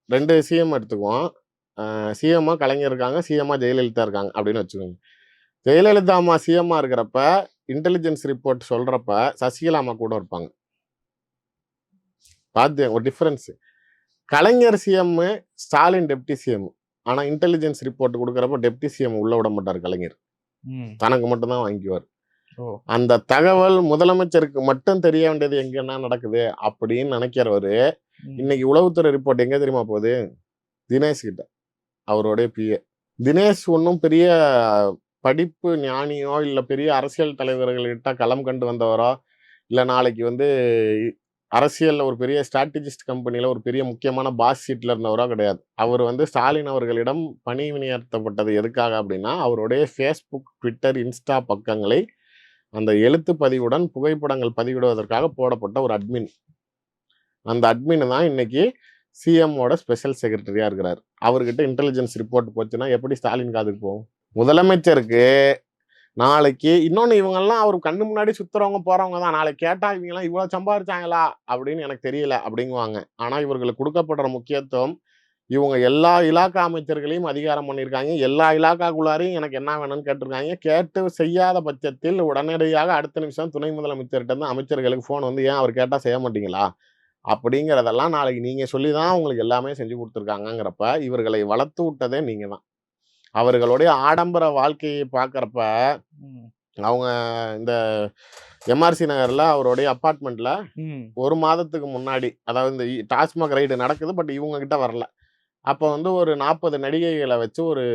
2 சிஎம் எடுத்துக்குவோம். சிஎம்மா கலைஞர் இருக்காங்க, சிஎம்மா ஜெயலலிதா இருக்காங்க அப்படின்னு வச்சுக்கோங்க. ஜெயலலிதா அம்மா சிஎம்மா இருக்கிறப்ப இன்டெலிஜென்ஸ் ரிப்போர்ட் சொல்றப்ப சசிகலா அம்மா கூட இருப்பாங்க. பார்த்து ஒரு டிஃபரன்ஸ். கலைஞர் சிஎம், ஸ்டாலின் டெப்டி சிஎம். ஆனா இன்டெலிஜென்ஸ் ரிப்போர்ட் கொடுக்குறப்ப டெப்டி சிஎம் உள்ள விட மாட்டார் கலைஞர். தனக்கு மட்டும்தான் வாங்கிக்குவார். அந்த தகவல் முதலமைச்சருக்கு மட்டும் தெரிய வேண்டியது எங்க என்ன நடக்குது அப்படின்னு நினைக்கிறவரு இன்னைக்கு உளவுத்துறை ரிப்போர்ட் எங்க தெரியுமா போகுது? தினேஷ் கிட்ட, அவருடைய பிஏ. தினேஷ் ஒன்றும் பெரிய படிப்பு ஞானியோ இல்ல பெரிய அரசியல் தலைவர்கள்கிட்ட களம் கண்டு வந்தவரோ இல்ல நாளைக்கு வந்து அரசியல்ல ஒரு பெரிய ஸ்ட்ராட்டஜிஸ்ட் கம்பெனில ஒரு பெரிய முக்கியமான பாஸ் சீட்ல இருந்தவரோ கிடையாது. அவர் வந்து ஸ்டாலின் அவர்களிடம் பணிவினையாற்றப்பட்டது எதுக்காக அப்படின்னா, அவருடைய ஃபேஸ்புக், ட்விட்டர், இன்ஸ்டா பக்கங்களை அந்த எழுத்து பதிவுடன் புகைப்படங்கள் பதிவிடுவதற்காக போடப்பட்ட ஒரு அட்மின். அந்த அட்மின் தான் இன்னைக்கு சிஎம்மோட ஸ்பெஷல் செக்ரட்டரியா இருக்கிறார். அவர்கிட்ட இன்டெலிஜென்ஸ் ரிப்போர்ட் போச்சுன்னா எப்படி ஸ்டாலின் காதுக்கு போகும்? முதலமைச்சருக்கு நாளைக்கு இன்னொன்னு, இவங்கெல்லாம் அவர் கண்ணு முன்னாடி சுத்துறவங்க போறவங்க தான். நாளைக்கு கேட்டா இவங்கெல்லாம் இவ்வளவு சம்பாதிச்சாங்களா அப்படின்னு எனக்கு தெரியல அப்படிங்குவாங்க. ஆனா இவர்களுக்கு கொடுக்கப்படுற முக்கியத்துவம், இவங்க எல்லா இலாக்கா அமைச்சர்களையும் அதிகாரம் பண்ணியிருக்காங்க. எல்லா இலாக்காக்குள்ளாரையும் எனக்கு என்ன வேணும்னு கேட்டிருக்காங்க. கேட்டு செய்யாத பட்சத்தில் உடனடியாக அடுத்த நிமிஷம் துணை முதலமைச்சர்கிட்ட இருந்து அமைச்சர்களுக்கு போன் வந்து ஏன் அவர் கேட்டா செய்ய மாட்டீங்களா அப்படிங்கிறதெல்லாம் நாளைக்கு நீங்க சொல்லிதான் உங்களுக்கு எல்லாமே செஞ்சு கொடுத்துருக்காங்கிறப்ப இவர்களை வளர்த்து விட்டதே நீங்க தான். அவர்களுடைய ஆடம்பர வாழ்க்கையை பார்க்கறப்ப அவங்க இந்த எம்ஆர்சி நகர்ல அவருடைய அப்பார்ட்மெண்ட்ல 1 மாதத்துக்கு முன்னாடி, அதாவது இந்த டாஸ்மாக் ரைடு நடக்குது, பட் இவங்க கிட்ட வரல. அப்போ வந்து ஒரு 40 நடிகைகளை வச்சு ஒரு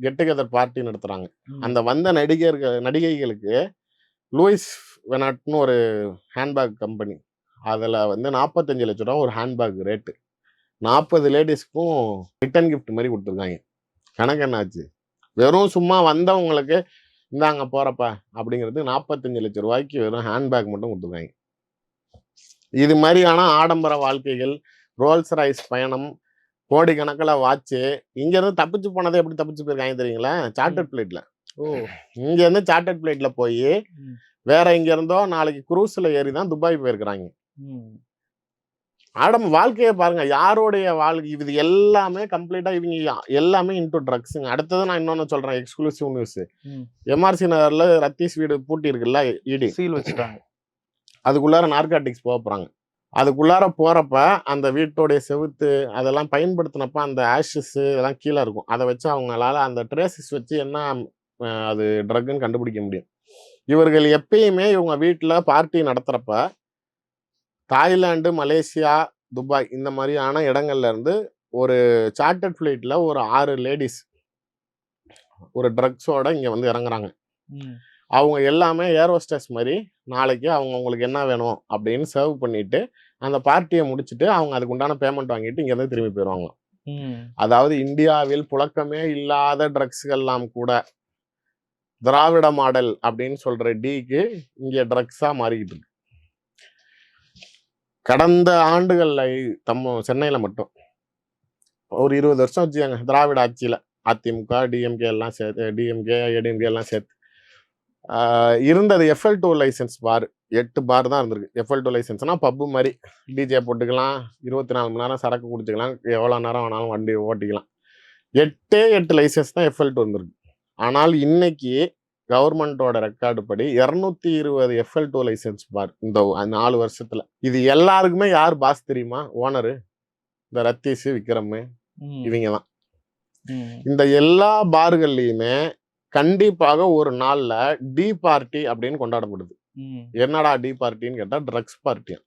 கெட் டுகெதர் பார்ட்டி நடத்துறாங்க. அந்த வந்த நடிகைகளுக்கு லூயிஸ் வெனாட்னு ஒரு ஹேண்ட்பேக் கம்பெனி, அதில் வந்து 45 லட்ச ரூபா ஒரு ஹேண்ட்பேக் ரேட்டு. 40 லேடிஸ்க்கும் ரிட்டர்ன் கிஃப்ட் மாதிரி கொடுத்துருக்காங்க. கணக்கு என்னாச்சு? வெறும் சும்மா வந்தவங்களுக்கு இந்தாங்க போறப்ப அப்படிங்கிறது 45 லட்ச ரூபாய்க்கு வெறும் ஹேண்ட்பேக் மட்டும் கொடுத்துருக்காங்க. இது மாதிரியான ஆடம்பர வாழ்க்கைகள், ரோல்ஸ் ராய்ஸ் பயணம், கோடிக்கணக்கில் வாட்சு. இங்க இருந்து தப்பிச்சு போனதை எப்படி தப்பிச்சு போயிருக்காங்க தெரியுங்களா? சார்ட்டர்ட் பிளைட்ல. இங்க இருந்து சார்ட்டர்ட் பிளைட்ல போய் வேற இங்க இருந்தோ நாளைக்கு குரூஸ்ல ஏறி தான் துபாய் போயிருக்கிறாங்க. வாழ்க்கையை பாருங்க, யாருடைய வாழ்க்கை இது எல்லாமே கம்ப்ளீட்டா இவங்க எல்லாமே இன்டு ட்ரக்ஸுங்க. அடுத்தது நான் இன்னொன்னு சொல்றேன், எக்ஸ்க்ளூசிவ் நியூஸ். எம்ஆர்சி நகர்ல ரத்தீஷ் வீடு பூட்டி இருக்குல்ல, இடி சீல் வச்சுட்டாங்க. அதுக்குள்ளார நார்காட்டிக்ஸ் போறாங்க. அதுக்குள்ளார போறப்ப அந்த வீட்டோடைய செவுத்து அதெல்லாம் பயன்படுத்தினப்ப அந்த ஆஷஸ் இதெல்லாம் கீழே இருக்கும். அதை வச்சு அவங்களால அந்த ட்ரேசஸ் வச்சு என்ன அது ட்ரக்னு கண்டுபிடிக்க முடியும். இவர்கள் எப்பயுமே இவங்க வீட்டுல பார்ட்டி நடத்துறப்ப தாய்லாந்து, மலேசியா, துபாய் இந்த மாதிரியான இடங்கள்ல இருந்து ஒரு சார்ட்டர்ட் ஃபிளைட்ல ஒரு 6 லேடிஸ் ஒரு ட்ரக்ஸோட இங்க வந்து இறங்குறாங்க. அவங்க எல்லாமே ஏர் ஹோஸ்டஸ் மாதிரி நாளைக்கு அவங்களுக்கு என்ன வேணும் அப்படின்னு சர்வ் பண்ணிட்டு அந்த பார்ட்டியை முடிச்சுட்டு அவங்க அதுக்கு உண்டான பேமெண்ட் வாங்கிட்டு இங்க இருந்து திரும்பி போயிடுவாங்க. அதாவது இந்தியாவில் புழக்கமே இல்லாத ட்ரக்ஸ்கள்லாம் கூட திராவிட மாடல் அப்படின்னு சொல்ற டிக்கு இங்க ட்ரக்ஸா மாறிக்கிட்டு இருக்கு. கடந்த ஆண்டுகள்ல சென்னையில மட்டும் ஒரு 20 வருஷம் வச்சுக்காங்க திராவிட ஆட்சியில, அதிமுக, டிஎம்கே எல்லாம் சேர்த்து, டிஎம்கே, ஏடிஎம்கே எல்லாம் சேர்த்து இருந்தது FL2 லைசன்ஸ் பார் 8 பார் தான் இருந்திருக்கு. FL2 லைசன்ஸ்னா பப்பு மாதிரி டிஜே போட்டுக்கலாம், 24 மணி நேரம் சரக்கு குடிச்சுக்கலாம், எவ்வளோ நேரம் வேணாலும் வண்டி ஓட்டிக்கலாம். 8 லைசன்ஸ் தான் FL2 இருந்திருக்கு. ஆனால் இன்னைக்கு கவர்மெண்டோட ரெக்கார்டு படி 220 FL2 லைசன்ஸ் பார் இந்த 4 வருஷத்துல. இது எல்லாருக்குமே யார் பாஸ் தெரியுமா? ஓனரு இந்த ரத்தீஷ், விக்ரம், இவங்க தான். இந்த எல்லா பார்கள்லயுமே கண்டிப்பாக ஒரு நாள்ல டி பார்ட்டி அப்படின்னு கொண்டாடப்படுது. என்னடா டி பார்ட்டின்னு கேட்டா ட்ரக்ஸ் பார்ட்டியா.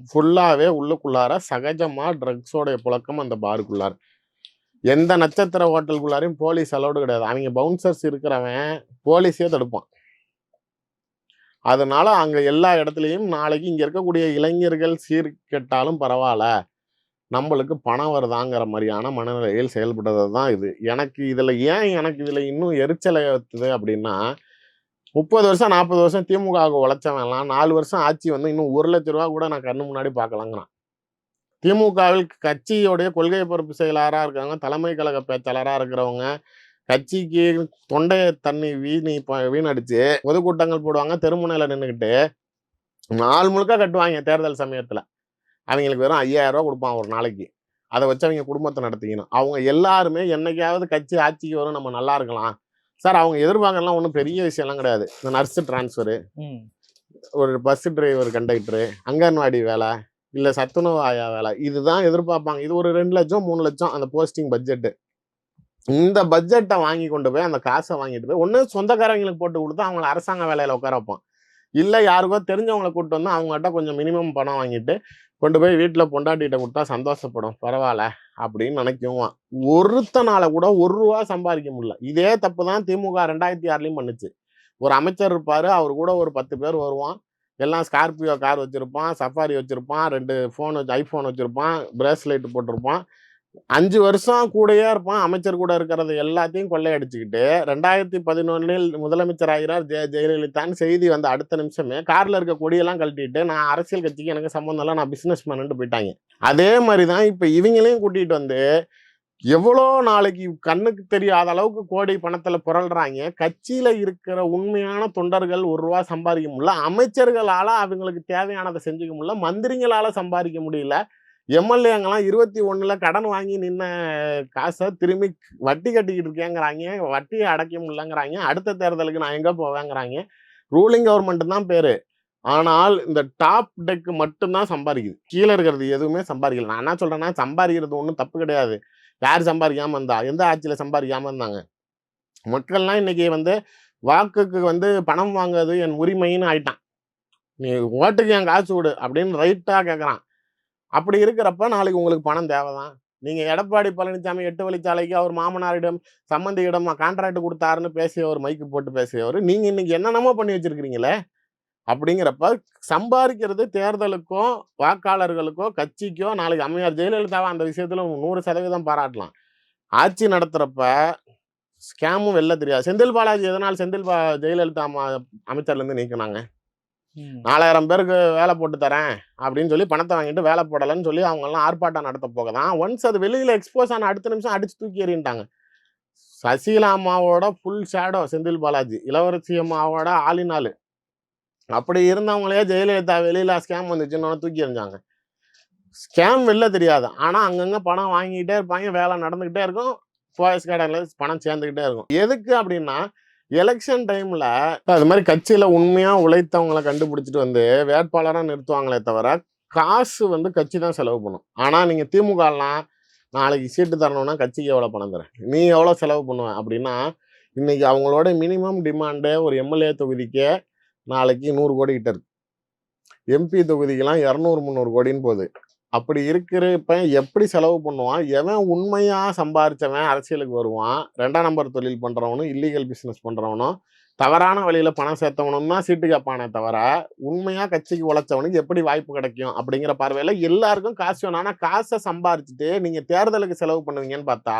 ஃபுல்லாவே உள்ளுக்குள்ளார சகஜமா ட்ரக்ஸோடைய புழக்கம் அந்த பாருக்குள்ளார. எந்த நட்சத்திர ஹோட்டலுக்குள்ளாரையும் போலீஸ் அலௌடு கிடையாது. அவங்க பவுன்சர்ஸ் இருக்கிறவன் போலீஸே தடுப்பான். அதனால அங்க எல்லா இடத்துலயும் நாளைக்கு இங்க இருக்கக்கூடிய இளைஞர்கள் சீர்கெட்டாலும் பரவாயில்ல, நம்மளுக்கு பணம் வருதாங்கிற மாதிரியான மனநிலையில் செயல்படுறது தான் இது. எனக்கு இதுல இன்னும் எரிச்சலை ஏத்துது அப்படின்னா, 30 வருஷம் 40 வருஷம் திமுகவுக்கு உழைச்சவன்லாம் 4 வருஷம் ஆட்சி வந்து இன்னும் 1,00,000 கூட நான் கண்ணு முன்னாடி பார்க்கலங்கிறான். திமுகவில் கட்சியோடைய கொள்கை பொறுப்பு செயலாளரா இருக்காங்க, தலைமை கழக பேச்சாளரா இருக்கிறவங்க, கட்சிக்கு தொண்டைய தண்ணி வீணடிச்சு பொதுக்கூட்டங்கள் போடுவாங்க, தெருமுனையில நின்றுக்கிட்டு நாள் முழுக்க கட்டுவாங்க. தேர்தல் சமயத்துல அவங்களுக்கு வெறும் 5,000 ரூபா கொடுப்பான் ஒரு நாளைக்கு. அதை வச்சு அவங்க குடும்பத்தை நடத்திக்கணும். அவங்க எல்லாருமே என்னைக்காவது கட்சி ஆட்சிக்கு வரும், நம்ம நல்லா இருக்கலாம் சார். அவங்க எதிர்பார்க்கலாம் ஒன்றும் பெரிய விஷயம்லாம் கிடையாது. இந்த நர்ஸு டிரான்ஸ்ஃபரு, ஒரு பஸ் டிரைவர், கண்டக்டரு, அங்கன்வாடி வேலை, இல்லை சத்துணவு ஆயா வேலை, இதுதான் எதிர்பார்ப்பாங்க. இது ஒரு 2 லட்சம் 3 லட்சம் அந்த போஸ்டிங் பட்ஜெட்டு. இந்த பட்ஜெட்டை வாங்கி கொண்டு போய் அந்த காசை வாங்கிட்டு போய் ஒன்று சொந்தக்காரங்களுக்கு போட்டு கொடுத்து அவங்கள அரசாங்க வேலையில் உட்கார வைப்பான். இல்லை யாருக்கோ தெரிஞ்சவங்களை கூப்பிட்டு வந்து அவங்ககிட்ட கொஞ்சம் மினிமம் பணம் வாங்கிட்டு கொண்டு போய் வீட்டில் பொண்டாட்டிகிட்ட கொடுத்தா சந்தோஷப்படும், பரவாயில்ல அப்படின்னு நினைக்குவான். ஒருத்தனால கூட 1 ரூபா சம்பாதிக்க முடியல. இதே தப்பு தான் திமுக 2006 பண்ணுச்சு. ஒரு அமைச்சர் இருப்பார், அவர் கூட ஒரு 10 பேர் வருவான், எல்லாம் ஸ்கார்பியோ கார் வச்சுருப்பான், சஃபாரி வச்சுருப்பான், 2 ஃபோன் ஐஃபோன் வச்சுருப்பான், பிரேஸ்லெட் போட்டிருப்பான், 5 வருஷம் கூடயே இருப்பான். அமைச்சர் கூட இருக்கிறது எல்லாத்தையும் கொள்ளையடிச்சுக்கிட்டு 2011 முதலமைச்சர் ஆகிறார் ஜெயலலிதான்னு செய்தி வந்த அடுத்த நிமிஷமே கார்ல இருக்க கொடியெல்லாம் கழட்டிட்டு, நான் அரசியல் கட்சிக்கு எனக்கு சம்மந்தம் இல்லை, நான் பிசினஸ் மேனுட்டு போயிட்டாங்க. அதே மாதிரி தான் இப்போ இவங்களையும் கூட்டிகிட்டு வந்து எவ்வளோ நாளைக்கு கண்ணுக்கு தெரியாத அளவுக்கு கோடி பணத்தில் புரள்றாங்க. கட்சியில் இருக்கிற உண்மையான தொண்டர்கள் 1 ரூபா சம்பாதிக்க முடியல, அமைச்சர்களால் அவங்களுக்கு தேவையானதை செஞ்சுக்க முடியல, மந்திரிங்களால் சம்பாதிக்க முடியல. எம்எல்ஏங்கெல்லாம் 21 கடன் வாங்கி நின்ன காசை திரும்பி வட்டி கட்டிக்கிட்டு இருக்கேங்கிறாங்க, வட்டியை அடைக்க முடியலங்கிறாங்க. அடுத்த தேர்தலுக்கு நான் எங்கே போவேங்கிறாங்க. ரூலிங் கவர்மெண்ட் தான் பேர், ஆனால் இந்த டாப் டெக் மட்டும்தான் சம்பாதிக்குது, கீழே இருக்கிறது எதுவுமே சம்பாதிக்கல. நான் என்ன சொல்கிறேன்னா, சம்பாதிக்கிறது ஒன்றும் தப்பு கிடையாது. யார் சம்பாதிக்காமல் இருந்தா? எந்த ஆட்சியில் சம்பாதிக்காமல் இருந்தாங்க? மக்கள்லாம் இன்னைக்கு வந்து வாக்குக்கு வந்து பணம் வாங்குறது என் உரிமைன்னு ஆயிட்டான். நீ ஓட்டுக்கு என் காசு விடு அப்படின்னு ரைட்டாக கேட்குறான். அப்படி இருக்கிறப்ப நாளைக்கு உங்களுக்கு பணம் தேவைதான். நீங்கள் எடப்பாடி பழனிசாமி 8 வழிச்சாலைக்கு அவர் மாமனாரிடம் சம்மந்தியிடம் கான்ட்ராக்ட் கொடுத்தாருன்னு பேசியவர், மைக்கு போட்டு பேசியவர், நீங்கள் இன்னைக்கு என்னென்னமோ பண்ணி வச்சிருக்கிறீங்களே. அப்படிங்கிறப்ப சம்பாதிக்கிறது தேர்தலுக்கோ வாக்காளர்களுக்கோ கட்சிக்கோ நாளைக்கு அம்மையார் ஜெயலலிதாவை அந்த விஷயத்துல 100% பாராட்டலாம். ஆட்சி நடத்துறப்ப ஸ்கேமும் வெளில தெரியாது. செந்தில் பாலாஜி எதனால் ஜெயலலிதா அமைச்சர்லேருந்து நீக்கினாங்க? 4000 பேருக்கு வேலை போட்டு தரேன் அப்படின்னு சொல்லி பணத்தை வாங்கிட்டு வேலை போடலைன்னு சொல்லி அவங்கெல்லாம் ஆர்ப்பாட்டம் நடத்த போக தான். ஒன்ஸ் அது வெளியில் எக்ஸ்போஸ் ஆன அடுத்த நிமிஷம் அடிச்சு தூக்கி எறிஞ்சிட்டாங்க. சசிகலா அம்மாவோட ஃபுல் ஷேடோ செந்தில் பாலாஜி, இளவரசி அம்மாவோட ஆளினாலு. அப்படி இருந்தவங்களே ஜெயலலிதா வெளியில் ஸ்கேம் வந்துச்சுன்னு தூக்கி எறிஞ்சாங்க. ஸ்கேம் வெளில தெரியாது, ஆனால் அங்கங்கே பணம் வாங்கிக்கிட்டே இருப்பாங்க, வேலை நடந்துக்கிட்டே இருக்கும், போயஸ் கேடரில் பணம் சேர்ந்துக்கிட்டே இருக்கும். எதுக்கு அப்படின்னா, எலெக்ஷன் டைமில் அது மாதிரி கட்சியில் உண்மையாக உழைத்தவங்களை கண்டுபிடிச்சிட்டு வந்து வேட்பாளராக நிறுத்துவாங்களே தவிர காசு வந்து கட்சி தான் செலவு பண்ணும். ஆனால் நீங்கள் திமுகலாம் நாளைக்கு சீட்டு தரணும்னா கட்சிக்கு எவ்வளோ பணம் தரேன், நீ எவ்வளோ செலவு பண்ணுவேன் அப்படின்னா, இன்னைக்கு அவங்களோட மினிமம் டிமாண்டு ஒரு எம்எல்ஏ தொகுதிக்கே நாளைக்கு 100 கோடி கிட்ட இருக்கு. எம்பி தொகுதிக்கெல்லாம் 200-300 கோடின்னு போகுது. அப்படி இருக்கிறப்ப எப்படி செலவு பண்ணுவான்? எவன் உண்மையாக சம்பாரிச்சவன் அரசியலுக்கு வருவான்? 2ஆம் நம்பர் தொழில் பண்ணுறவனும் இல்லீகல் பிஸ்னஸ் பண்ணுறவனும் தவறான வழியில் பணம் சேர்த்தவனும் தான் சீட்டு கேட்பானே தவிர, உண்மையாக கட்சிக்கு உழைச்சவனுக்கு எப்படி வாய்ப்பு கிடைக்கும் அப்படிங்கிற பார்வையில் எல்லாருக்கும் காசு வேணும். ஆனால் காசை சம்பாரிச்சுட்டு நீங்கள் தேர்தலுக்கு செலவு பண்ணுவீங்கன்னு பார்த்தா,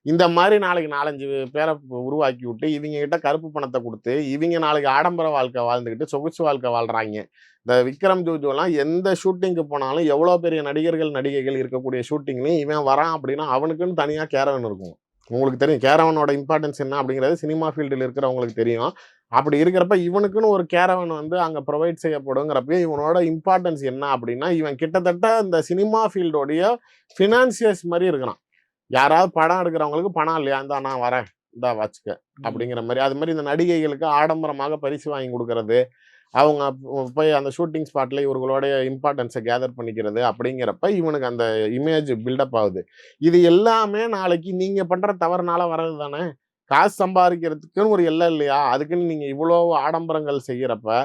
இந்த மாதிரி நாளைக்கு 4-5 பேரை உருவாக்கி விட்டு இவங்க கிட்ட கருப்பு பணத்தை கொடுத்து இவங்க நாளைக்கு ஆடம்பர வாழ்க்கை வாழ்ந்துக்கிட்டு சொகுசு வாழ்க்கை வாழ்கிறாங்க. இந்த விக்ரம் ஜோஜோலாம் எந்த ஷூட்டிங்க்கு போனாலும் எவ்வளோ பெரிய நடிகைகள் இருக்கக்கூடிய ஷூட்டிங்லையும் இவன் வரான் அப்படின்னா அவனுக்குன்னு தனியாக கேரவன் இருக்கும். உங்களுக்கு தெரியும் கேரவனோட இம்பார்ட்டன்ஸ் என்ன அப்படிங்கிறது, சினிமா ஃபீல்டில் இருக்கிறவங்களுக்கு தெரியும். அப்படி இருக்கிறப்ப இவனுக்குன்னு ஒரு கேரவன் வந்து அங்கே ப்ரொவைட் செய்யப்படுங்கிறப்ப இவனோட இம்பார்ட்டன்ஸ் என்ன அப்படின்னா, இவன் கிட்டத்தட்ட இந்த சினிமா ஃபீல்டோடைய ஃபினான்சியர்ஸ் மாதிரி இருக்கிறான். யாராவது படம் எடுக்கிறவங்களுக்கு பணம் இல்லையா, இந்தா நான் வரேன், இந்தா வச்சுக்க அப்படிங்கிற மாதிரி. அது மாதிரி இந்த நடிகைகளுக்கு ஆடம்பரமாக பரிசு வாங்கி கொடுக்கறது, அவங்க போய் அந்த ஷூட்டிங் ஸ்பாட்டில் இவர்களுடைய இம்பார்ட்டன்ஸை கேதர் பண்ணிக்கிறது அப்படிங்கிறப்ப இவனுக்கு அந்த இமேஜ் பில்டப் ஆகுது. இது எல்லாமே நாளைக்கு நீங்கள் பண்ணுற தவறுனால வர்றது தானே. காசு சம்பாதிக்கிறதுக்குன்னு ஒரு எல்லை இல்லையா? அதுக்குன்னு நீங்கள் இவ்வளோ ஆடம்பரங்கள் செய்கிறப்ப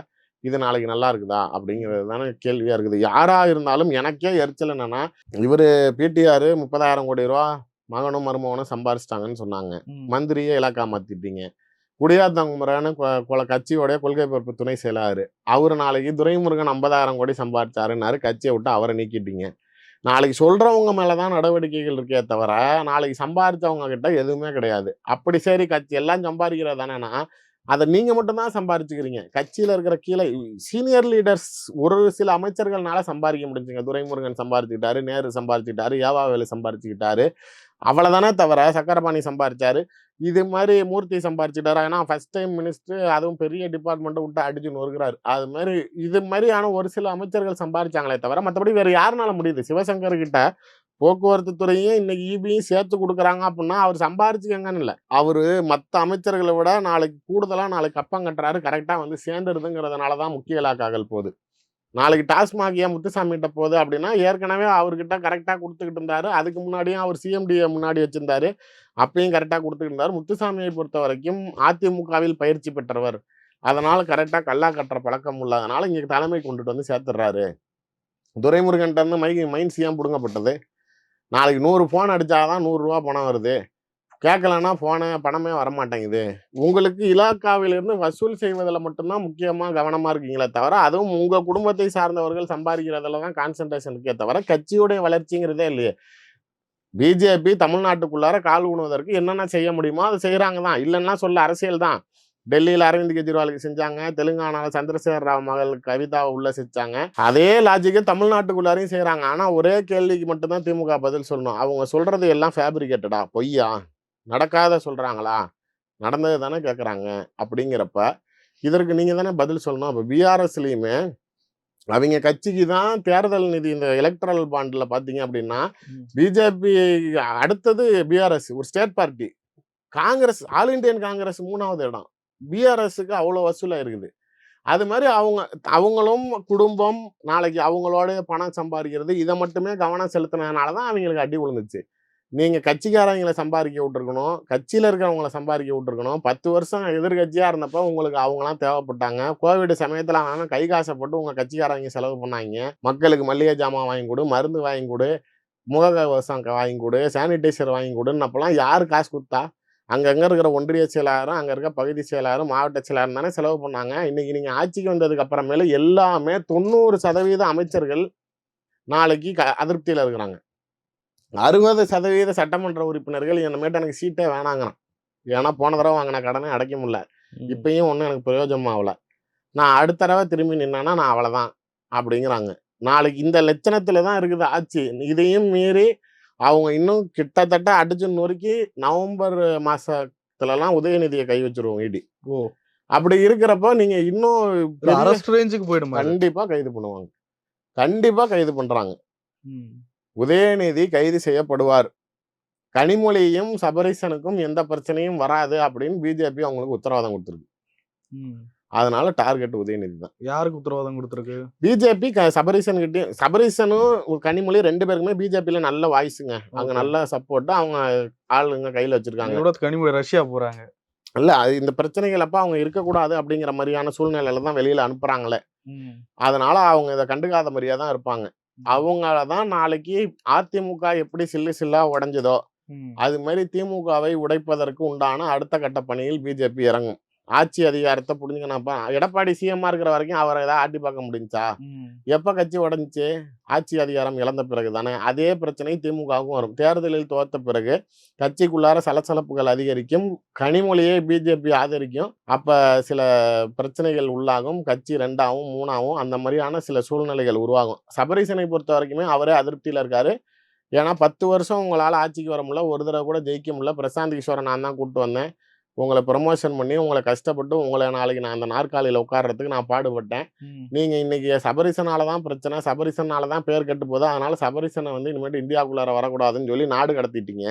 இது நாளைக்கு நல்லா இருக்குதா அப்படிங்கிறது தானே கேள்வியாக இருக்குது. யாராக இருந்தாலும் எனக்கே எரிச்சல் என்னன்னா, இவர் பிடிஆர் 30,000 கோடி ரூபா மகனும் மருமகனும் சம்பாரிச்சிட்டாங்கன்னு சொன்னாங்க. மந்திரியே இலாக்கா மாற்றிட்டீங்க. குடியாத்தங்குமரன்னு கட்சியோடைய கொள்கை பொறுப்பு துணை செயலாளர். அவரு நாளைக்கு துரைமுருகன் 50,000 கோடி சம்பாதிச்சாருன்னாரு, கட்சியை விட்டு அவரை நீக்கிட்டீங்க. நாளைக்கு சொல்றவங்க மேலதான் நடவடிக்கைகள் இருக்கே தவிர, நாளைக்கு சம்பாதிச்சவங்க கிட்ட எதுவுமே கிடையாது. அப்படி சரி கட்சி எல்லாம் சம்பாதிக்கிறது தானேன்னா, அதை நீங்க மட்டும் தான் சம்பாதிச்சுக்கிறீங்க. கட்சியில இருக்கிற கீழே சீனியர் லீடர்ஸ் ஒரு சில அமைச்சர்கள்னால சம்பாதிக்க முடிஞ்சுங்க. துரைமுருகன் சம்பாதிச்சுக்கிட்டாரு, நேரு சம்பாதிச்சுக்கிட்டாரு, ஏவாவேலு சம்பாதிச்சுக்கிட்டாரு. அவ்வளவுதானே தவிர சக்கரபாணி சம்பாதிச்சாரு, இது மாதிரி மூர்த்தி சம்பாதிச்சுட்டாரு. ஏன்னா ஃபர்ஸ்ட் டைம் மினிஸ்டர், அதுவும் பெரிய டிபார்ட்மெண்ட்டை விட்டு அடிச்சு நொறுக்கிறாரு. அது மாதிரி இது மாதிரியான ஒரு சில அமைச்சர்கள் சம்பாதிச்சாங்களே தவிர மற்றபடி வேற யாருனால முடியுது? சிவசங்கர் கிட்ட போக்குவரத்து துறையும் இன்னைக்கு ஈபியும் சேர்த்து கொடுக்குறாங்க அப்படின்னா அவர் சம்பாரிச்சுக்கங்கன்னு இல்லை. அவரு மற்ற அமைச்சர்களை விட நாளைக்கு கூடுதலா நாளைக்கு கப்பம் கட்டுறாரு, கரெக்டா வந்து சேர்ந்துருதுங்கிறதுனாலதான் முக்கிய இலாக்காக்கள் போகுது. நாளைக்கு டாஸ்மாக் ஏன் முத்துசாமிகிட்ட போகுது அப்படின்னா, ஏற்கனவே அவர்கிட்ட கரெக்டா கொடுத்துக்கிட்டு இருந்தாரு. அதுக்கு முன்னாடியும் அவர் சிஎம்டியை முன்னாடி வச்சிருந்தாரு, அப்பயும் கரெக்டா கொடுத்துக்கிட்டு இருந்தாரு. முத்துசாமியை பொறுத்த வரைக்கும் அதிமுகவில் பயிற்சி பெற்றவர், அதனால கரெக்டா கல்லா கட்டுற பழக்கம் உள்ளதுனால இங்க தலைமை கொண்டுட்டு வந்து சேர்த்துடுறாரு. துரைமுருகன்ட்ட இருந்து மைன் சிஎம் பிடுங்கப்பட்டது. நாளைக்கு 100 போன் அடிச்சாதான் 100 ரூபா பணம் வருது, கேட்கலன்னா பணமே வரமாட்டேங்குது. உங்களுக்கு இலாக்காவிலிருந்து வசூல் செய்வதில் மட்டும்தான் முக்கியமா கவனமா இருக்கீங்களே தவிர, அதுவும் உங்க குடும்பத்தை சார்ந்தவர்கள் சம்பாதிக்கிறதுல தான் கான்சென்ட்ரேஷன் இருக்கே தவிர கட்சியுடைய வளர்ச்சிங்கிறதே இல்லையே. பிஜேபி தமிழ்நாட்டுக்குள்ளார கால் ஊனுவதற்கு என்னென்ன செய்ய முடியுமோ அதை செய்யறாங்க தான், இல்லைன்னா சொல்ல அரசியல் தான். டெல்லியில் அரவிந்த் கெஜ்ரிவாலுக்கு செஞ்சாங்க, தெலுங்கானாவில் சந்திரசேகர் ராவ் மகள் கவிதாவை உள்ள செஞ்சாங்க. அதே லாஜிக்கை தமிழ்நாட்டுக்குள்ளாரையும் செய்யறாங்க. ஆனா ஒரே கேள்விக்கு மட்டும்தான் திமுக பதில் சொல்லணும். அவங்க சொல்றது எல்லாம் ஃபேப்ரிகேட்டடா, பொய்யா, நடக்காத சொல்றாங்களா, நடந்தது தானே கேட்குறாங்க. அப்படிங்கிறப்ப இதற்கு நீங்க தானே பதில் சொல்லணும். அப்போ பிஆர்எஸ்லையுமே அவங்க கட்சிக்கு தான் தேர்தல் நிதி, இந்த எலக்ட்ரல் பாண்ட்ல பாத்தீங்க அப்படின்னா பிஜேபி அடுத்தது பிஆர்எஸ் ஒரு state party, Congress all Indian Congress 3வது இடம், பிஆர்எஸ்க்கு அவ்வளோ வசூலா இருக்குது. அது மாதிரி அவங்களும் குடும்பம் நாளைக்கு அவங்களோட பணம் சம்பாதிக்கிறது இதை மட்டுமே கவனம் செலுத்தினதுனால தான் அவங்களுக்கு அடி விழுந்துச்சு. நீங்க கட்சிக்காரங்களை சம்பாதிக்க விட்டுருக்கணும், கட்சியில இருக்கிறவங்களை சம்பாதிக்க விட்டுருக்கணும். 10 வருஷம் எதிர்கட்சியா இருந்தப்ப உங்களுக்கு அவங்களாம் தேவைப்பட்டாங்க. கோவிட் சமயத்துல அவன் கை காசப்பட்டு உங்க கட்சிக்காரங்க செலவு பண்ணாங்க. மக்களுக்கு மளிகை ஜாமான் வாங்கி கொடு, மருந்து வாங்கி கொடு, முகக்கவசம் வாங்கி கொடு, சானிடைசர் வாங்கி கொடுன்னு அப்பெல்லாம் யாரு காசு கொடுத்தா? அங்கங்க இருக்கிற ஒன்றிய செயலாளரும், அங்க இருக்க பகுதி செயலாளரும், மாவட்ட செயலாளரும் தானே செலவு பண்ணாங்க. இன்னைக்கு நீங்க ஆட்சிக்கு வந்ததுக்கு அப்புறமேல எல்லாமே 90% அமைச்சர்கள் நாளைக்கு அதிருப்தியில இருக்கிறாங்க. 60% சட்டமன்ற உறுப்பினர்கள் என்னமேட்டு எனக்கு சீட்டே வேணாங்கிறான். ஏன்னா போன தடவை வாங்கின கடனை அடைக்க முடியல, இப்பயும் ஒன்றும் எனக்கு பிரயோஜனம் ஆகல, நான் அடுத்த தடவை திரும்பி நின்னா நான் அவ்வளோதான் அப்படிங்கிறாங்க. நாளைக்கு இந்த லட்சணத்துல தான் இருக்குது ஆட்சி. இதையும் மீறி அவங்க இன்னும் கிட்டத்தட்ட அடிச்சு நொறுக்கி நவம்பர் மாசத்துலலாம் உதயநிதியை கை வச்சிருவோம் இடி. அப்படி இருக்கிறப்ப நீங்க இன்னும் அரஸ்ட் ரேஞ்சுக்கு போயிடும். கண்டிப்பா கைது பண்ணுவாங்க, கண்டிப்பா கைது பண்றாங்க. உதயநிதி கைது செய்யப்படுவார். கனிமொழியும் சபரீசனுக்கும் எந்த பிரச்சனையும் வராது அப்படின்னு பிஜேபி அவங்களுக்கு உத்தரவாதம் கொடுத்துருக்கு. அதனால டார்கெட் உதயநிதி தான். யாருக்கு உத்தரவாதம் கொடுத்துருக்கு? பிஜேபி சபரீசன் கிட்டயும், சபரீசனும் கனிமொழி 2 பேருக்குமே பிஜேபியில நல்ல வாய்ஸுங்க, அங்க நல்ல சப்போர்ட் அவங்க ஆளுங்க கையில வச்சிருக்காங்க. கனிமொழி ரஷ்யா போறாங்க இல்ல, அது இந்த பிரச்சனைகள் அப்ப அவங்க இருக்கக்கூடாது அப்படிங்கிற மாதிரியான சூழ்நிலையில தான் வெளியில அனுப்புறாங்களே. அதனால அவங்க இதை கண்டுக்காத மாதிரியா தான் இருப்பாங்க. அவங்களதான் நாளைக்கு அதிமுக எப்படி சில்லா உடைஞ்சதோ அது மாதிரி திமுகவை உடைப்பதற்கு உண்டான அடுத்த கட்ட பணியில் பிஜேபி இறங்கும். ஆட்சி அதிகாரத்தை புரிஞ்சுக்கணப்பா. எடப்பாடி சிஎம்மா இருக்கிற வரைக்கும் அவரை ஏதாவது ஆட்டி பார்க்க முடிஞ்சா? எப்ப கட்சி உடஞ்சிச்சு? ஆட்சி அதிகாரம் இழந்த பிறகு தானே. அதே பிரச்சனை திமுகவுக்கும் வரும். தேர்தலில் தோத்த பிறகு கட்சிக்குள்ளார சலசலப்புகள் அதிகரிக்கும், கனிமொழியை பிஜேபி ஆதரிக்கும், அப்ப சில பிரச்சனைகள் உள்ளாகும், கட்சி 2ஆவும் 3ஆவும் அந்த மாதிரியான சில சூழ்நிலைகள் உருவாகும். சபரீசனை பொறுத்த வரைக்குமே அவரே அதிருப்தியில இருக்காரு. ஏன்னா 10 வருஷம் உங்களால் ஆட்சிக்கு வர முடியல, ஒரு தடவை கூட ஜெயிக்க முடியல. பிரசாந்த் கிஷோரை நான் தான் கூப்பிட்டு வந்தேன், உங்களை ப்ரமோஷன் பண்ணி உங்களை கஷ்டப்பட்டு உங்களை நாளைக்கு நான் அந்த நாற்காலியில் உட்கார்றதுக்கு நான் பாடுபட்டேன். நீங்க இன்னைக்கு சபரீசனால தான் பிரச்சனை, சபரீசனால தான் பேர் கெட்டு போகுது, அதனால சபரீசனை வந்து இனிமேட்டு இந்தியாவுக்குள்ளார வரக்கூடாதுன்னு சொல்லி நாடு கடத்திட்டீங்க.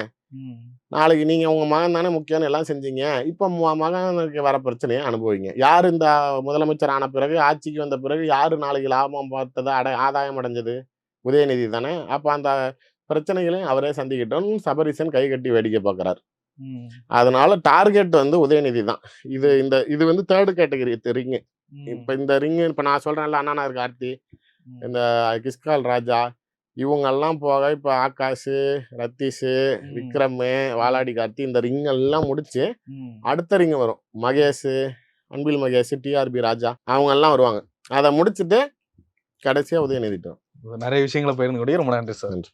நாளைக்கு நீங்க உங்க மகன் தானே முக்கியம்னு எல்லாம் செஞ்சீங்க, இப்போ மகனுக்கு வர பிரச்சனையை அனுபவிங்க. யார் இந்த முதலமைச்சர் ஆன பிறகு, ஆட்சிக்கு வந்த பிறகு யாரு நாளைக்கு லாபம் பார்த்தது, ஆதாயம் அடைஞ்சது? உதயநிதி தானே. அப்ப அந்த பிரச்சனைகளையும் அவரே சந்திக்கிட்டோம். சபரீசன் கை கட்டி வேடிக்கை பார்க்கிறார். அதனால டார்கெட் வந்து உதயநிதி தான். இது வந்து 3rd கேட்டகரி ரிங்கு. இப்ப இந்த ரிங்கு இப்ப நான் சொல்றேன்ல, அண்ணா நகர் கார்த்தி, இந்த கிஸ்கால் ராஜா, இவங்கெல்லாம் போக இப்போ ஆகாஷ், ரத்தீஷ், விக்ரம், வாலாடி கார்த்தி இந்த ரிங் எல்லாம் முடிச்சு அடுத்த ரிங் வரும். மகேஷ், அன்பில் மகேஷ், டிஆர்பி ராஜா அவங்க எல்லாம் வருவாங்க. அதை முடிச்சுட்டு கடைசியா உதயநிதி. நிறைய விஷயங்களை பகிர்ந்து கொண்டு ரொம்ப நன்றி சார். நன்றி.